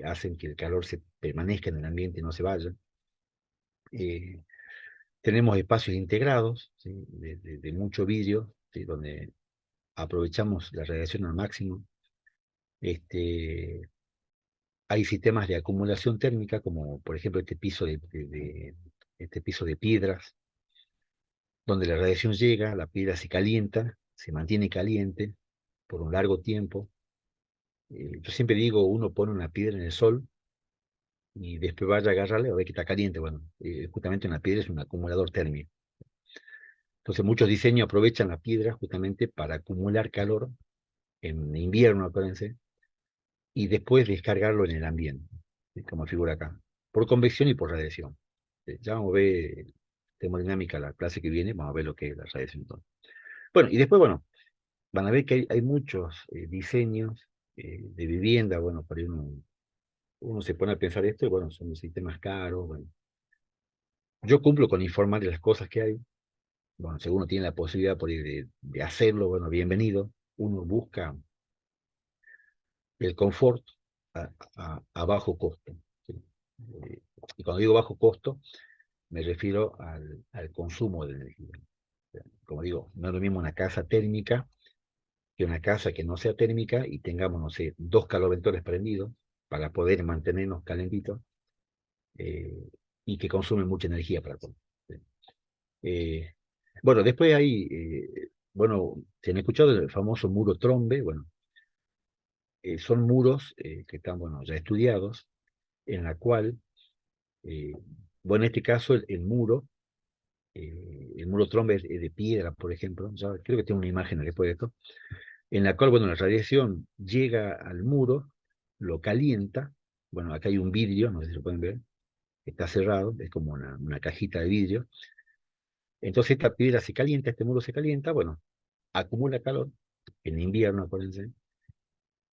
A: hacen que el calor se permanezca en el ambiente y no se vaya. Eh, Tenemos espacios integrados, ¿sí? De mucho vidrio, ¿sí? Donde aprovechamos la radiación al máximo. Este, Hay sistemas de acumulación térmica, como por ejemplo este piso de piedras, donde la radiación llega, la piedra se calienta, se mantiene caliente por un largo tiempo. Yo siempre digo, uno pone una piedra en el sol y después vaya a agarrarle a ver que está caliente. Bueno, justamente una piedra es un acumulador térmico. Entonces muchos diseños aprovechan la piedra justamente para acumular calor en invierno, acuérdense, y después descargarlo en el ambiente, ¿sí? Como figura acá, por convección y por radiación. Ya vamos a ver termodinámica la clase que viene, vamos a ver lo que es la radiación. Entonces. Bueno, y después, bueno, van a ver que hay muchos diseños de vivienda, bueno, por ahí uno se pone a pensar esto, y bueno, son sistemas caros, bueno. Yo cumplo con informar de las cosas que hay, bueno, si uno tiene la posibilidad por ahí de hacerlo, bueno, bienvenido. Uno busca el confort a bajo costo, ¿sí? Eh, y cuando digo bajo costo, me refiero al consumo de energía. Como digo, no es lo mismo una casa térmica que una casa que no sea térmica y tengamos, no sé, dos calorventores prendidos para poder mantenernos calentitos, eh, y que consumen mucha energía para todo. ¿Sí? Eh, bueno, después hay, bueno, se han escuchado el famoso muro Trombe. Bueno, son muros que están, bueno, ya estudiados, en la cual, eh, bueno, en este caso el muro Trombe es de piedra, por ejemplo. Ya creo que tengo una imagen después de esto. en la cual, bueno, la radiación llega al muro, lo calienta. Bueno, acá hay un vidrio, no sé si lo pueden ver, está cerrado, es como una cajita de vidrio. Entonces esta piedra se calienta, este muro se calienta, bueno, acumula calor, en invierno, acuérdense,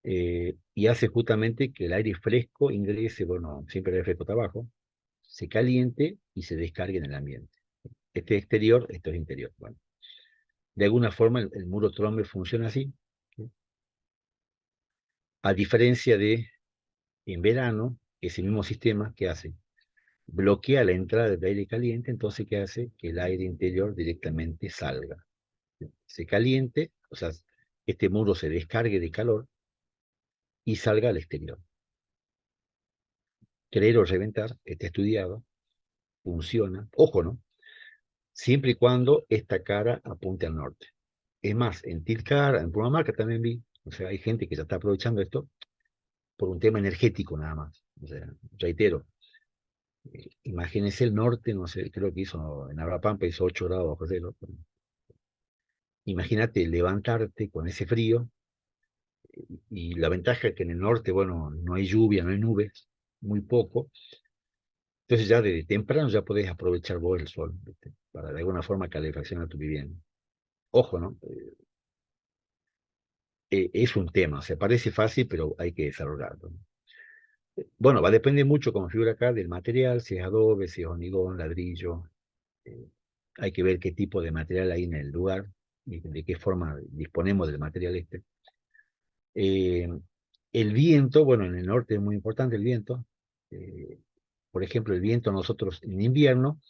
A: y hace justamente que el aire fresco ingrese, bueno, siempre el aire fresco está abajo, se caliente y se descargue en el ambiente. Este es exterior, esto es interior. Bueno, de alguna forma el muro Trombe funciona así, ¿sí? A diferencia de en verano, ese mismo sistema, ¿qué hace? Bloquea la entrada del aire caliente, entonces ¿qué hace? Que el aire interior directamente salga. Se caliente, o sea, este muro se descargue de calor y salga al exterior. Creer o reventar, está estudiado, funciona, ojo, ¿no? Siempre y cuando esta cara apunte al norte. Es más, en Tilcar, en Purmamarca también vi, o sea, hay gente que ya está aprovechando esto por un tema energético nada más. O sea, reitero, imagínense el norte, no sé, creo que hizo, en Abrapampa hizo 8 grados bajo cero. Imagínate levantarte con ese frío, y la ventaja es que en el norte, bueno, no hay lluvia, no hay nubes, muy poco. Entonces ya desde temprano ya podés aprovechar vos el sol, ¿viste? Para de alguna forma calefaccionar tu vivienda. Ojo, ¿no? Es un tema, o sea, parece fácil, pero hay que desarrollarlo, ¿no? Bueno, va a depender mucho, como figura acá, del material, si es adobe, si es hormigón, ladrillo. eh, Hay que ver qué tipo de material hay en el lugar y de qué forma disponemos del material este. Eh, el viento, bueno, en el norte es muy importante el viento. Eh, por ejemplo, el viento nosotros en invierno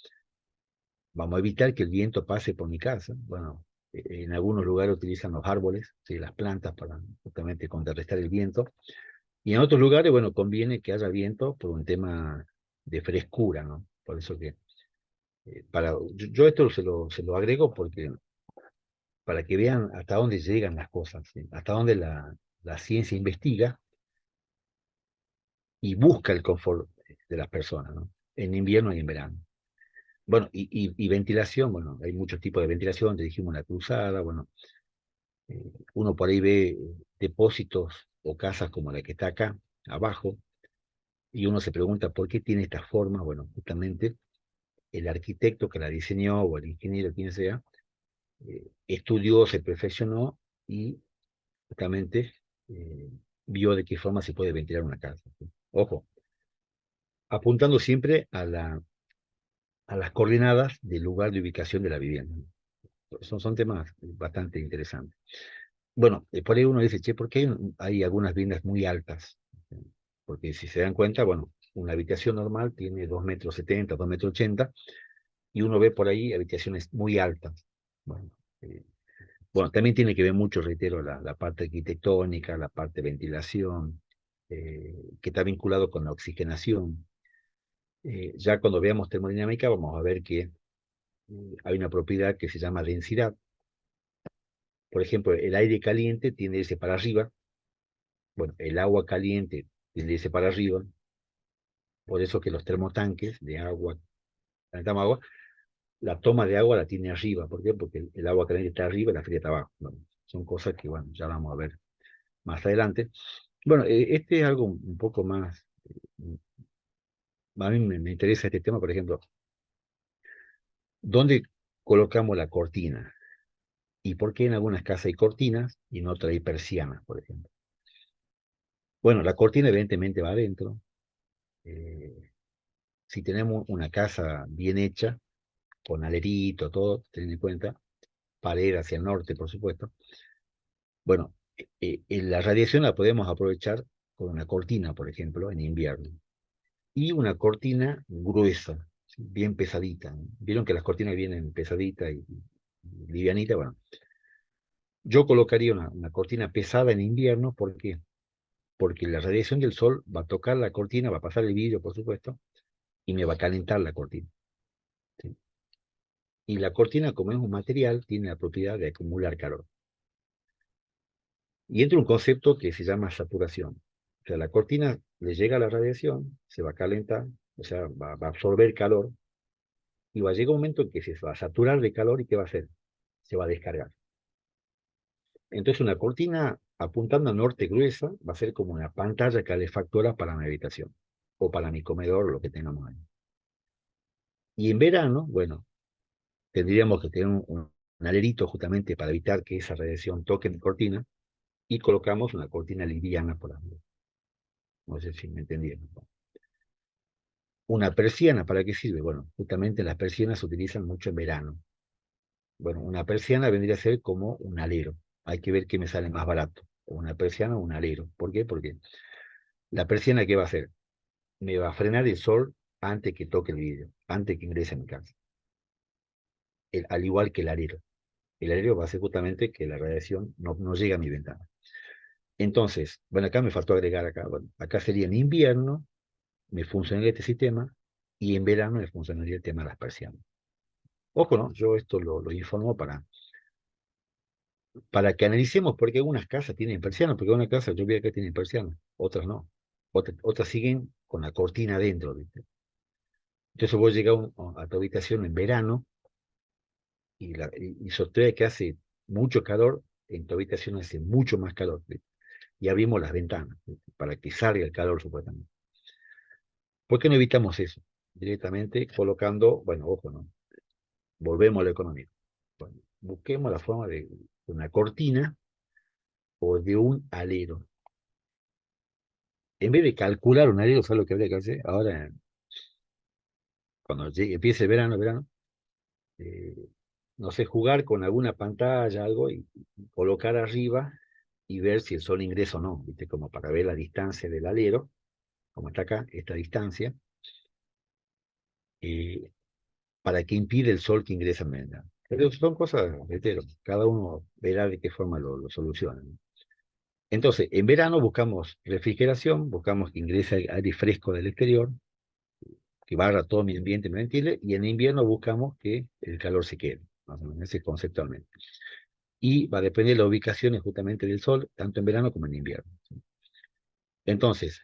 A: vamos a evitar que el viento pase por mi casa. Bueno, en algunos lugares utilizan los árboles, ¿sí? Las plantas para justamente contrarrestar el viento. Y en otros lugares, bueno, conviene que haya viento por un tema de frescura, ¿no? Por eso que, yo esto se lo agrego porque, para que vean hasta dónde llegan las cosas, ¿sí? Hasta dónde la ciencia investiga y busca el confort de las personas, ¿no? En invierno y en verano. Bueno, y ventilación, bueno, hay muchos tipos de ventilación, te dijimos la cruzada, bueno, uno por ahí ve depósitos o casas como la que está acá, abajo, y uno se pregunta por qué tiene esta forma. Bueno, justamente el arquitecto que la diseñó o el ingeniero, quien sea, estudió, se perfeccionó y justamente eh, vio de qué forma se puede ventilar una casa, ¿sí? Ojo, apuntando siempre a las coordenadas del lugar de ubicación de la vivienda. Son temas bastante interesantes. Bueno, por ahí uno dice, che, ¿por qué hay algunas viviendas muy altas? Porque si se dan cuenta, bueno, una habitación normal tiene 2,70 m, 2,80 m, y uno ve por ahí habitaciones muy altas. Bueno, bueno, también tiene que ver mucho, reitero, la parte arquitectónica, la parte de ventilación, que está vinculado con la oxigenación. Ya cuando veamos termodinámica vamos a ver que hay una propiedad que se llama densidad. Por ejemplo, el aire caliente tiende a irse para arriba, bueno, el agua caliente tiende a irse para arriba, por eso que los termotanques de agua, calentamos agua, la toma de agua la tiene arriba. ¿Por qué? Porque el agua caliente está arriba y la fría está abajo. Bueno, son cosas que, bueno, ya vamos a ver más adelante. Bueno, este es algo un poco más, eh, a mí me interesa este tema, por ejemplo, ¿dónde colocamos la cortina? ¿Y por qué en algunas casas hay cortinas y en otras hay persianas, por ejemplo? Bueno, la cortina evidentemente va adentro. eh, si tenemos una casa bien hecha, con alerito, todo, teniendo en cuenta, pared hacia el norte, por supuesto. Bueno, la radiación la podemos aprovechar con una cortina, por ejemplo, en invierno. Y una cortina gruesa, ¿sí? Bien pesadita, ¿no? Vieron que las cortinas vienen pesaditas y livianitas. Bueno, yo colocaría una cortina pesada en invierno. ¿Por qué? Porque la radiación del sol va a tocar la cortina, va a pasar el vidrio, por supuesto, y me va a calentar la cortina, ¿sí? Y la cortina, como es un material, tiene la propiedad de acumular calor. Y entra un concepto que se llama saturación. O sea, la cortina le llega la radiación, se va a calentar, o sea, va a absorber calor, y va a llegar un momento en que se va a saturar de calor. ¿Y qué va a hacer? Se va a descargar. Entonces una cortina apuntando a norte gruesa va a ser como una pantalla calefactora para mi habitación, o para mi comedor, lo que tengamos ahí. Y en verano, bueno, tendríamos que tener un alerito justamente para evitar que esa radiación toque mi cortina, y colocamos una cortina liviana por arriba. No sé si me entendieron. Una persiana, ¿para qué sirve? Bueno, justamente las persianas se utilizan mucho en verano. Bueno, una persiana vendría a ser como un alero. Hay que ver qué me sale más barato. Una persiana o un alero. ¿Por qué? Porque la persiana, ¿qué va a hacer? Me va a frenar el sol antes que toque el vidrio, antes que ingrese a mi casa. Al igual que el alero. El alero va a hacer justamente que la radiación no llegue a mi ventana. Entonces, bueno, acá me faltó agregar acá. Bueno, acá sería en invierno, me funcionaría este sistema, y en verano me funcionaría el tema de las persianas. Ojo, ¿no? Yo esto lo informo para que analicemos por qué algunas casas tienen persianas, porque algunas casas yo vi que tienen persianas, otras no. Otras siguen con la cortina adentro, ¿viste? Entonces vos llegás a tu habitación en verano y sostenés que hace mucho calor, en tu habitación hace mucho más calor, ¿viste? Y abrimos las ventanas, ¿viste? Para que salga el calor supuestamente. ¿Por qué no evitamos eso? Directamente colocando, bueno, ojo, ¿no? Volvemos a lo económico. Bueno, busquemos la forma de una cortina o de un alero. En vez de calcular un alero, ¿sabes lo que habría que hacer? Ahora, cuando empiece el verano, eh, no sé, jugar con alguna pantalla, algo, y colocar arriba y ver si el sol ingresa o no, ¿viste? Como para ver la distancia del alero, como está acá, esta distancia, eh, para que impide el sol que ingresa en ventana. Pero son cosas, reitero, cada uno verá de qué forma lo soluciona, ¿no? Entonces, en verano buscamos refrigeración, buscamos que ingrese aire fresco del exterior, que barra todo mi ambiente, me ventile, y en invierno buscamos que el calor se quede, más o menos, ese conceptualmente. Y va a depender de la ubicación justamente del sol, tanto en verano como en invierno. Entonces,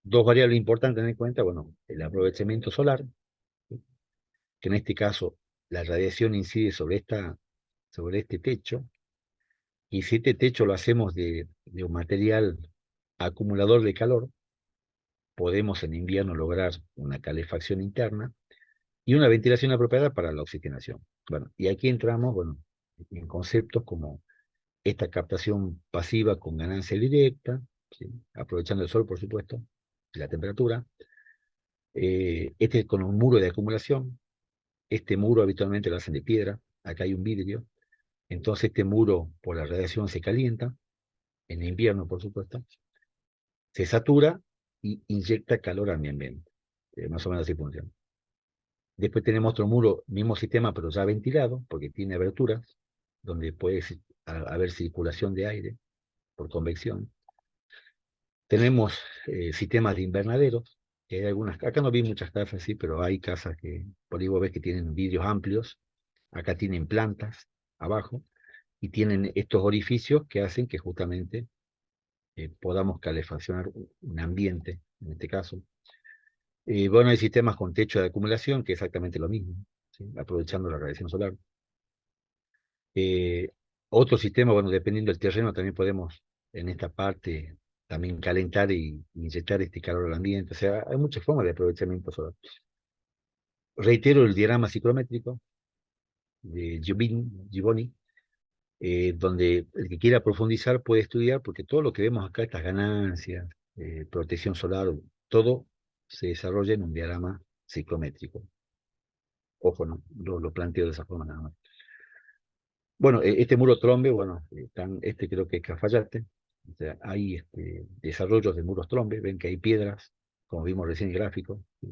A: dos variables importantes a tener en cuenta, bueno, el aprovechamiento solar, ¿sí? Que en este caso la radiación incide sobre este techo, y si este techo lo hacemos de un material acumulador de calor, podemos en invierno lograr una calefacción interna y una ventilación apropiada para la oxigenación. Bueno, y aquí entramos, bueno, en conceptos como esta captación pasiva con ganancia directa, ¿sí? Aprovechando el sol, por supuesto, y la temperatura. Este con un muro de acumulación. Este muro habitualmente lo hacen de piedra. Acá hay un vidrio. Entonces este muro, por la radiación, se calienta, en invierno, por supuesto, se satura y inyecta calor al medio ambiente. Más o menos así funciona. Después tenemos otro muro, mismo sistema, pero ya ventilado, porque tiene aberturas, donde puede haber circulación de aire por convección. Tenemos sistemas de invernaderos, que hay algunas, acá no vi muchas casas así, pero hay casas que por ahí vos ves que tienen vidrios amplios, acá tienen plantas abajo, y tienen estos orificios que hacen que justamente podamos calefaccionar un ambiente, en este caso. Bueno, hay sistemas con techo de acumulación, que es exactamente lo mismo, ¿sí? Aprovechando la radiación solar. Eh, Otro sistema, bueno, dependiendo del terreno, también podemos en esta parte también calentar y inyectar este calor al ambiente. O sea, hay muchas formas de aprovechamiento solar. Reitero el diagrama ciclométrico de Gibboni, donde el que quiera profundizar puede estudiar, porque todo lo que vemos acá, estas ganancias, protección solar, todo se desarrolla en un diagrama ciclométrico. Ojo, no, lo planteo de esa forma nada más. Bueno, este muro trombe, bueno, este creo que es Cafayate. O sea, hay desarrollos de muros trombe, ven que hay piedras, como vimos recién en el gráfico, ¿sí?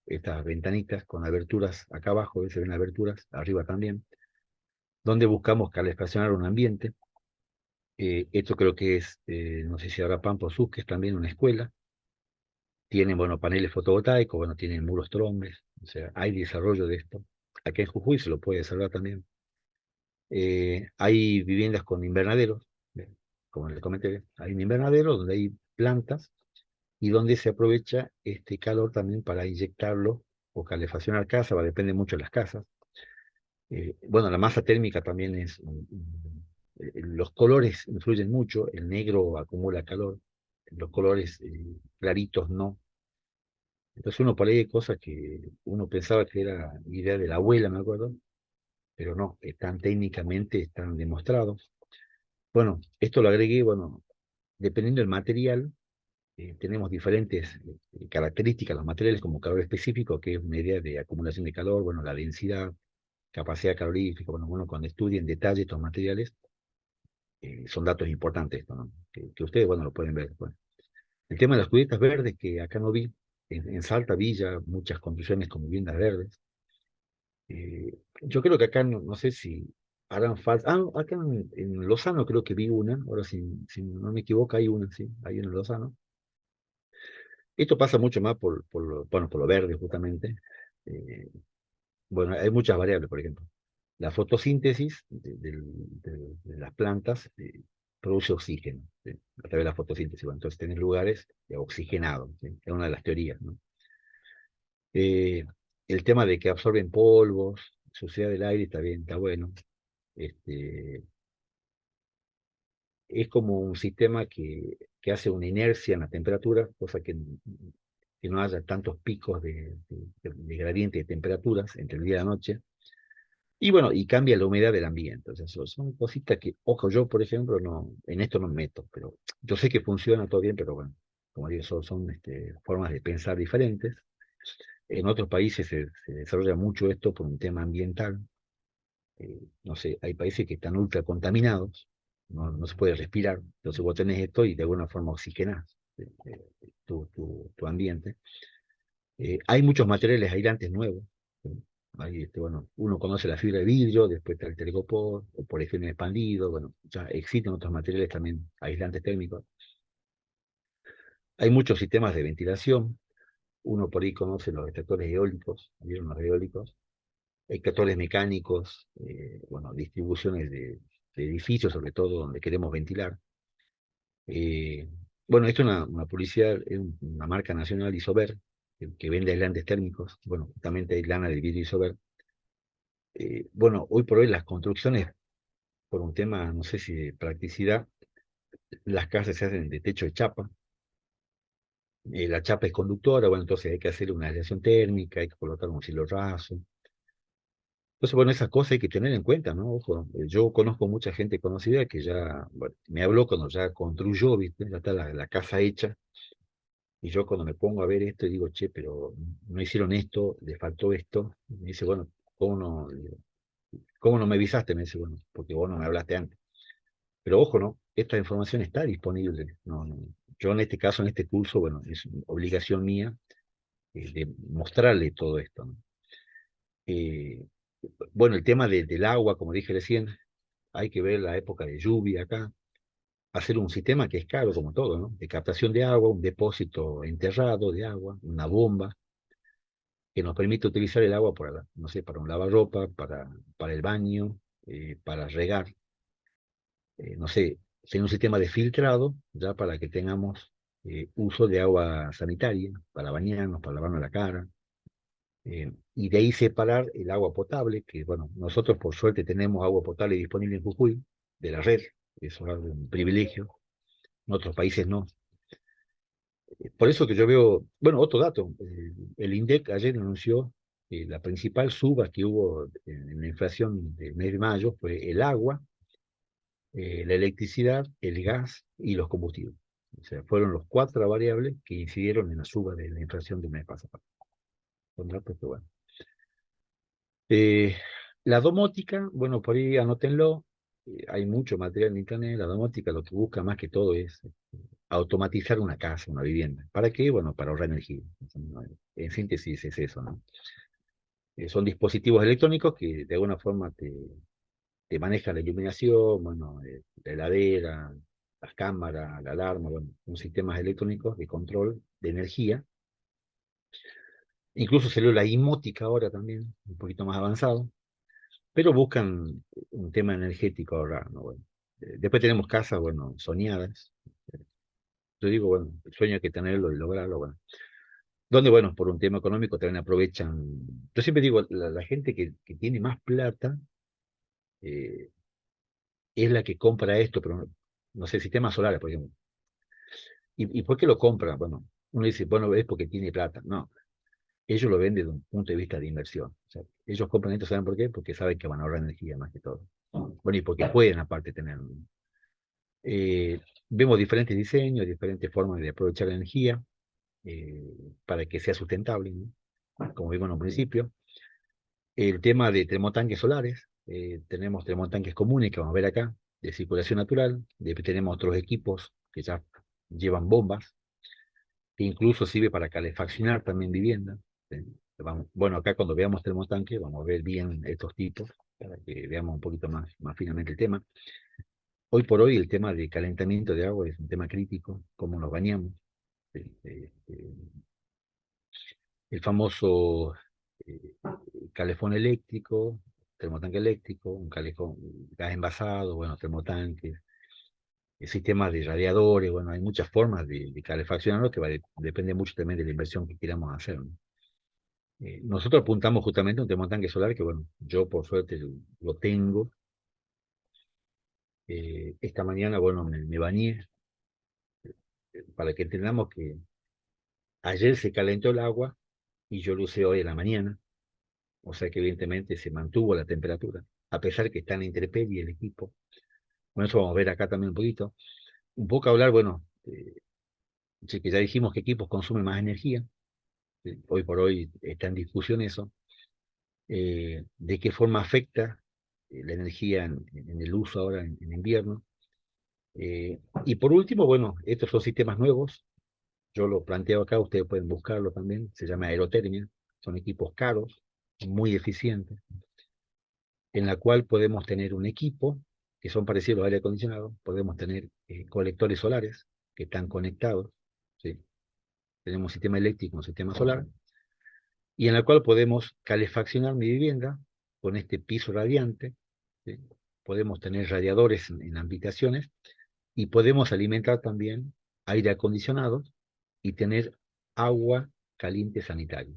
A: Estas ventanitas con aberturas acá abajo, se ven aberturas, arriba también, donde buscamos calefaccionar un ambiente. Esto creo que es, no sé si ahora Pampo Sus, que es también una escuela. Tienen, bueno, paneles fotovoltaicos, bueno, tienen muros trombes, o sea, hay desarrollo de esto. Aquí en Jujuy se lo puede desarrollar también. Hay viviendas con invernaderos, como les comenté, hay un invernadero donde hay plantas y donde se aprovecha este calor también para inyectarlo o calefaccionar casa, depende mucho de las casas. Bueno, la masa térmica también es los colores influyen mucho, el negro acumula calor, los colores claritos no. Entonces uno por ahí hay cosas que uno pensaba que era idea de la abuela, me acuerdo, pero no, están técnicamente, están demostrados. Bueno, esto lo agregué, bueno, dependiendo del material, tenemos diferentes características, los materiales como calor específico, que es una idea de acumulación de calor, bueno, la densidad, capacidad calorífica, bueno, cuando estudien en detalle estos materiales, son datos importantes, esto, ¿no? Que ustedes, bueno, lo pueden ver. Bueno. El tema de las cubiertas verdes, que acá no vi, en Salta vi ya muchas construcciones con viviendas verdes. Yo creo que acá, no sé si harán falta, acá en Lozano creo que vi una, ahora si no me equivoco hay una, sí, hay una en Lozano. Esto pasa mucho más bueno, por lo verde, justamente. Eh, bueno, hay muchas variables, por ejemplo. La fotosíntesis de las plantas produce oxígeno, ¿sí? A través de la fotosíntesis. Bueno, entonces, tener lugares oxigenados, ¿sí? Es una de las teorías, ¿no? Eh, el tema de que absorben polvos, suciedad del aire, está bien, está bueno. Este, es como un sistema que hace una inercia en la temperatura, cosa que no haya tantos picos de gradiente de temperaturas entre el día y la noche. Y bueno, y cambia la humedad del ambiente. O sea, son cositas que, ojo, yo, por ejemplo, no, en esto no me meto, pero yo sé que funciona todo bien, pero bueno, como digo, son formas de pensar diferentes. En otros países se desarrolla mucho esto por un tema ambiental. No sé, hay países que están ultra contaminados, no se puede respirar, entonces vos tenés esto y de alguna forma oxigenás tu ambiente. Hay muchos materiales aislantes nuevos. ¿Sí? Hay, bueno, uno conoce la fibra de vidrio, después está el telgopor, o poliéster expandido, bueno, ya existen otros materiales también aislantes térmicos. Hay muchos sistemas de ventilación, uno por ahí conoce los extractores eólicos, ¿vieron los eólicos? Extractores mecánicos, bueno, distribuciones de edificios, sobre todo donde queremos ventilar. Eh, bueno, esto es una publicidad, es una marca nacional, Isover, que vende aislantes térmicos. Bueno, justamente hay lana de vidrio Isover. Bueno, hoy por hoy las construcciones, por un tema, no sé si de practicidad, las casas se hacen de techo de chapa. La chapa es conductora, bueno, entonces hay que hacer una aislación térmica, hay que colocar un cielo raso. Entonces, bueno, esas cosas hay que tener en cuenta, ¿no? Ojo, yo conozco mucha gente conocida que ya, bueno, me habló cuando ya construyó, ¿viste? Ya está la casa hecha. Y yo cuando me pongo a ver esto y digo, che, pero no hicieron esto, le faltó esto. Y me dice, bueno, ¿cómo no, cómo no me avisaste? Me dice, bueno, porque vos no me hablaste antes. Pero ojo, ¿no? Esta información está disponible. Yo en este caso, en este curso, bueno, es obligación mía de mostrarle todo esto, ¿no? Eh, bueno, el tema del agua, como dije recién, hay que ver la época de lluvia acá, hacer un sistema que es caro como todo, ¿no? De captación de agua, un depósito enterrado de agua, una bomba, que nos permite utilizar el agua para, no sé, para un lavarropa, para el baño, para regar, no sé, tener un sistema de filtrado, ya para que tengamos uso de agua sanitaria, para bañarnos, para lavarnos la cara, y de ahí separar el agua potable, que bueno, nosotros por suerte tenemos agua potable disponible en Jujuy, de la red, eso es un privilegio, en otros países no. Por eso que yo veo, bueno, otro dato, el INDEC ayer anunció que la principal suba que hubo en la inflación del mes de mayo fue el agua, la electricidad, el gas y los combustibles. O sea, fueron los cuatro variables que incidieron en la suba de la inflación del mes pasado. Son datos que, bueno. Eh, la domótica, bueno, por ahí anótenlo, hay mucho material en internet, la domótica lo que busca más que todo es automatizar una casa, una vivienda. ¿Para qué? Bueno, para ahorrar energía. En síntesis es eso, ¿no? Son dispositivos electrónicos que de alguna forma te manejan la iluminación, bueno, la heladera, las cámaras, la alarma, bueno, son sistemas electrónicos de control de energía. Incluso salió la imótica ahora también, un poquito más avanzado, pero buscan un tema energético ahora, ¿no? Bueno, después tenemos casas, bueno, soñadas. Yo digo, bueno, el sueño hay que tenerlo y lograrlo, bueno. Donde, bueno, por un tema económico también aprovechan. Yo siempre digo, la gente que tiene más plata, eh, es la que compra esto, pero no sé, sistemas solares, por ejemplo. ¿Y por qué lo compra? Bueno, uno dice, bueno, es porque tiene plata. No, ellos lo ven desde un punto de vista de inversión. O sea, ellos compran esto, ¿saben por qué? Porque saben que van a ahorrar energía más que todo. Bueno, y porque pueden aparte tenerlo. Eh, Vemos diferentes diseños, diferentes formas de aprovechar la energía eh, para que sea sustentable, ¿no? Como vimos en un principio. El tema de termotanques solares, tenemos termotanques comunes que vamos a ver acá, de circulación natural, tenemos otros equipos que ya llevan bombas, que incluso sirve para calefaccionar también viviendas. Bueno, acá cuando veamos termotanques vamos a ver bien estos tipos, para que veamos un poquito más finamente el tema. Hoy por hoy el tema de calentamiento de agua es un tema crítico, cómo nos bañamos. El famoso eh, calefón eléctrico, termotanque eléctrico, un calefón, gas envasado, bueno, termotanques, sistemas de radiadores, bueno, hay muchas formas de calefaccionarlo que depende mucho también de la inversión que queramos hacer, ¿no? Nosotros apuntamos justamente a un termotanque solar que, bueno, yo por suerte lo tengo. Esta mañana, bueno, me bañé para que entendamos que ayer se calentó el agua y yo lo usé hoy en la mañana. O sea que evidentemente se mantuvo la temperatura, a pesar que está en la intemperie el equipo. Bueno, eso vamos a ver acá también un poquito. Un poco hablar, bueno, sí que ya dijimos que equipos consumen más energía, hoy por hoy está en discusión eso, de qué forma afecta la energía en el uso ahora en invierno. Y por último, bueno, estos son sistemas nuevos, yo lo planteo acá, ustedes pueden buscarlo también, se llama aerotermia, son equipos caros, muy eficientes, en la cual podemos tener un equipo que son parecidos a los aire acondicionados, podemos tener colectores solares que están conectados, ¿sí? Tenemos un sistema eléctrico, un sistema solar, y en la cual podemos calefaccionar mi vivienda con este piso radiante, ¿sí? Podemos tener radiadores en habitaciones y podemos alimentar también aire acondicionado y tener agua caliente sanitaria.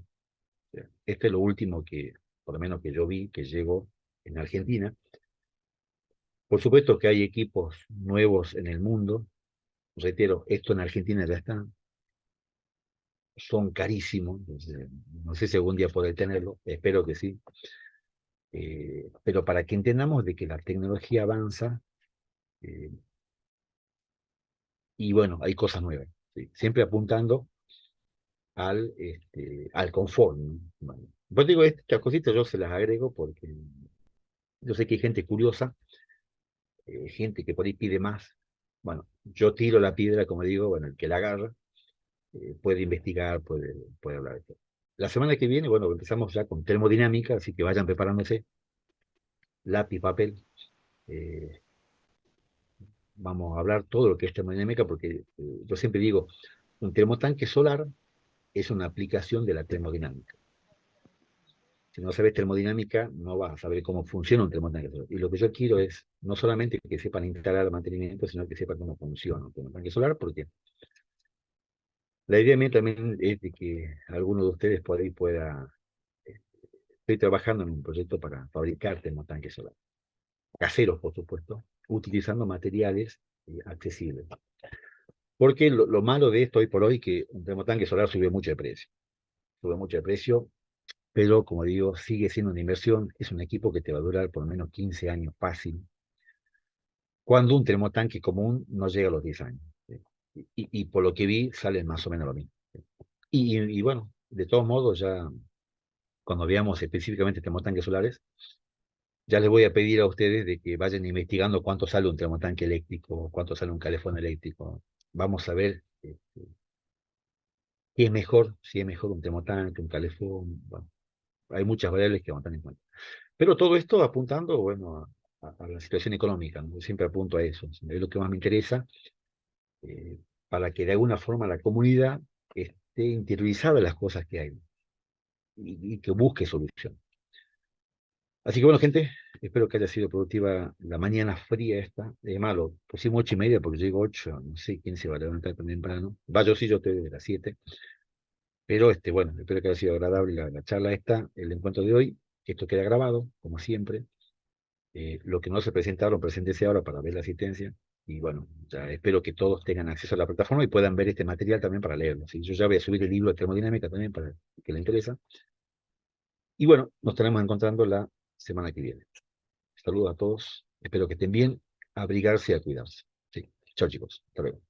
A: ¿Sí? Este es lo último que, por lo menos que yo vi, que llegó en Argentina. Por supuesto que hay equipos nuevos en el mundo. Reitero, esto en Argentina ya está. Son carísimos. Entonces, no sé si algún día podré tenerlo. Espero que sí. Pero para que entendamos de que la tecnología avanza eh, y bueno, hay cosas nuevas. ¿Sí? Siempre apuntando al confort, ¿no? Bueno, pues digo, estas cositas yo se las agrego porque yo sé que hay gente curiosa, gente que por ahí pide más. Bueno, yo tiro la piedra, como digo, bueno, el que la agarra puede investigar, puede hablar de esto. La semana que viene, bueno, empezamos ya con termodinámica, así que vayan preparándose, lápiz, papel. eh, Vamos a hablar todo lo que es termodinámica, porque yo siempre digo, un termotanque solar es una aplicación de la termodinámica. Si no sabes termodinámica, no vas a saber cómo funciona un termotanque solar. Y lo que yo quiero es no solamente que sepan instalar el mantenimiento, sino que sepan cómo funciona un termotanque solar, porque la idea mía también es de que alguno de ustedes por ahí pueda. Estoy trabajando en un proyecto para fabricar termotanques solares, caseros, por supuesto, utilizando materiales accesibles. Porque lo malo de esto hoy por hoy es que un termotanque solar sube mucho de precio, pero como digo, sigue siendo una inversión, es un equipo que te va a durar por lo menos 15 años fácil, cuando un termotanque común no llega a los 10 años. ¿Sí? Y por lo que vi, sale más o menos lo mismo. Y bueno, de todos modos, ya cuando veamos específicamente termotanques solares, ya les voy a pedir a ustedes de que vayan investigando cuánto sale un termotanque eléctrico, cuánto sale un calefón eléctrico. Vamos a ver qué es mejor, si es mejor un termotanque, un calefón. Bueno, hay muchas variables que vamos a tener en cuenta. Pero todo esto apuntando, bueno, a la situación económica, ¿no? Yo siempre apunto a eso. Es lo que más me interesa, eh, para que de alguna forma la comunidad esté interiorizada en las cosas que hay y que busque solución. Así que bueno, gente, espero que haya sido productiva la mañana fría esta. Es malo, pusimos 8:30 porque llego 8, no sé quién se va a levantar tan temprano. Va, yo sí, yo estoy desde las 7. Pero bueno, espero que haya sido agradable la charla esta, el encuentro de hoy. Esto queda grabado, como siempre. Lo que no se presentaron, preséntese ahora para ver la asistencia. Y bueno, ya espero que todos tengan acceso a la plataforma y puedan ver este material también para leerlo. ¿Sí? Yo ya voy a subir el libro de termodinámica también para el que le interesa. Y bueno, nos estaremos encontrando la semana que viene. Saludos a todos. Espero que estén bien. Abrigarse y a cuidarse. Sí. Chao, chicos. Hasta luego.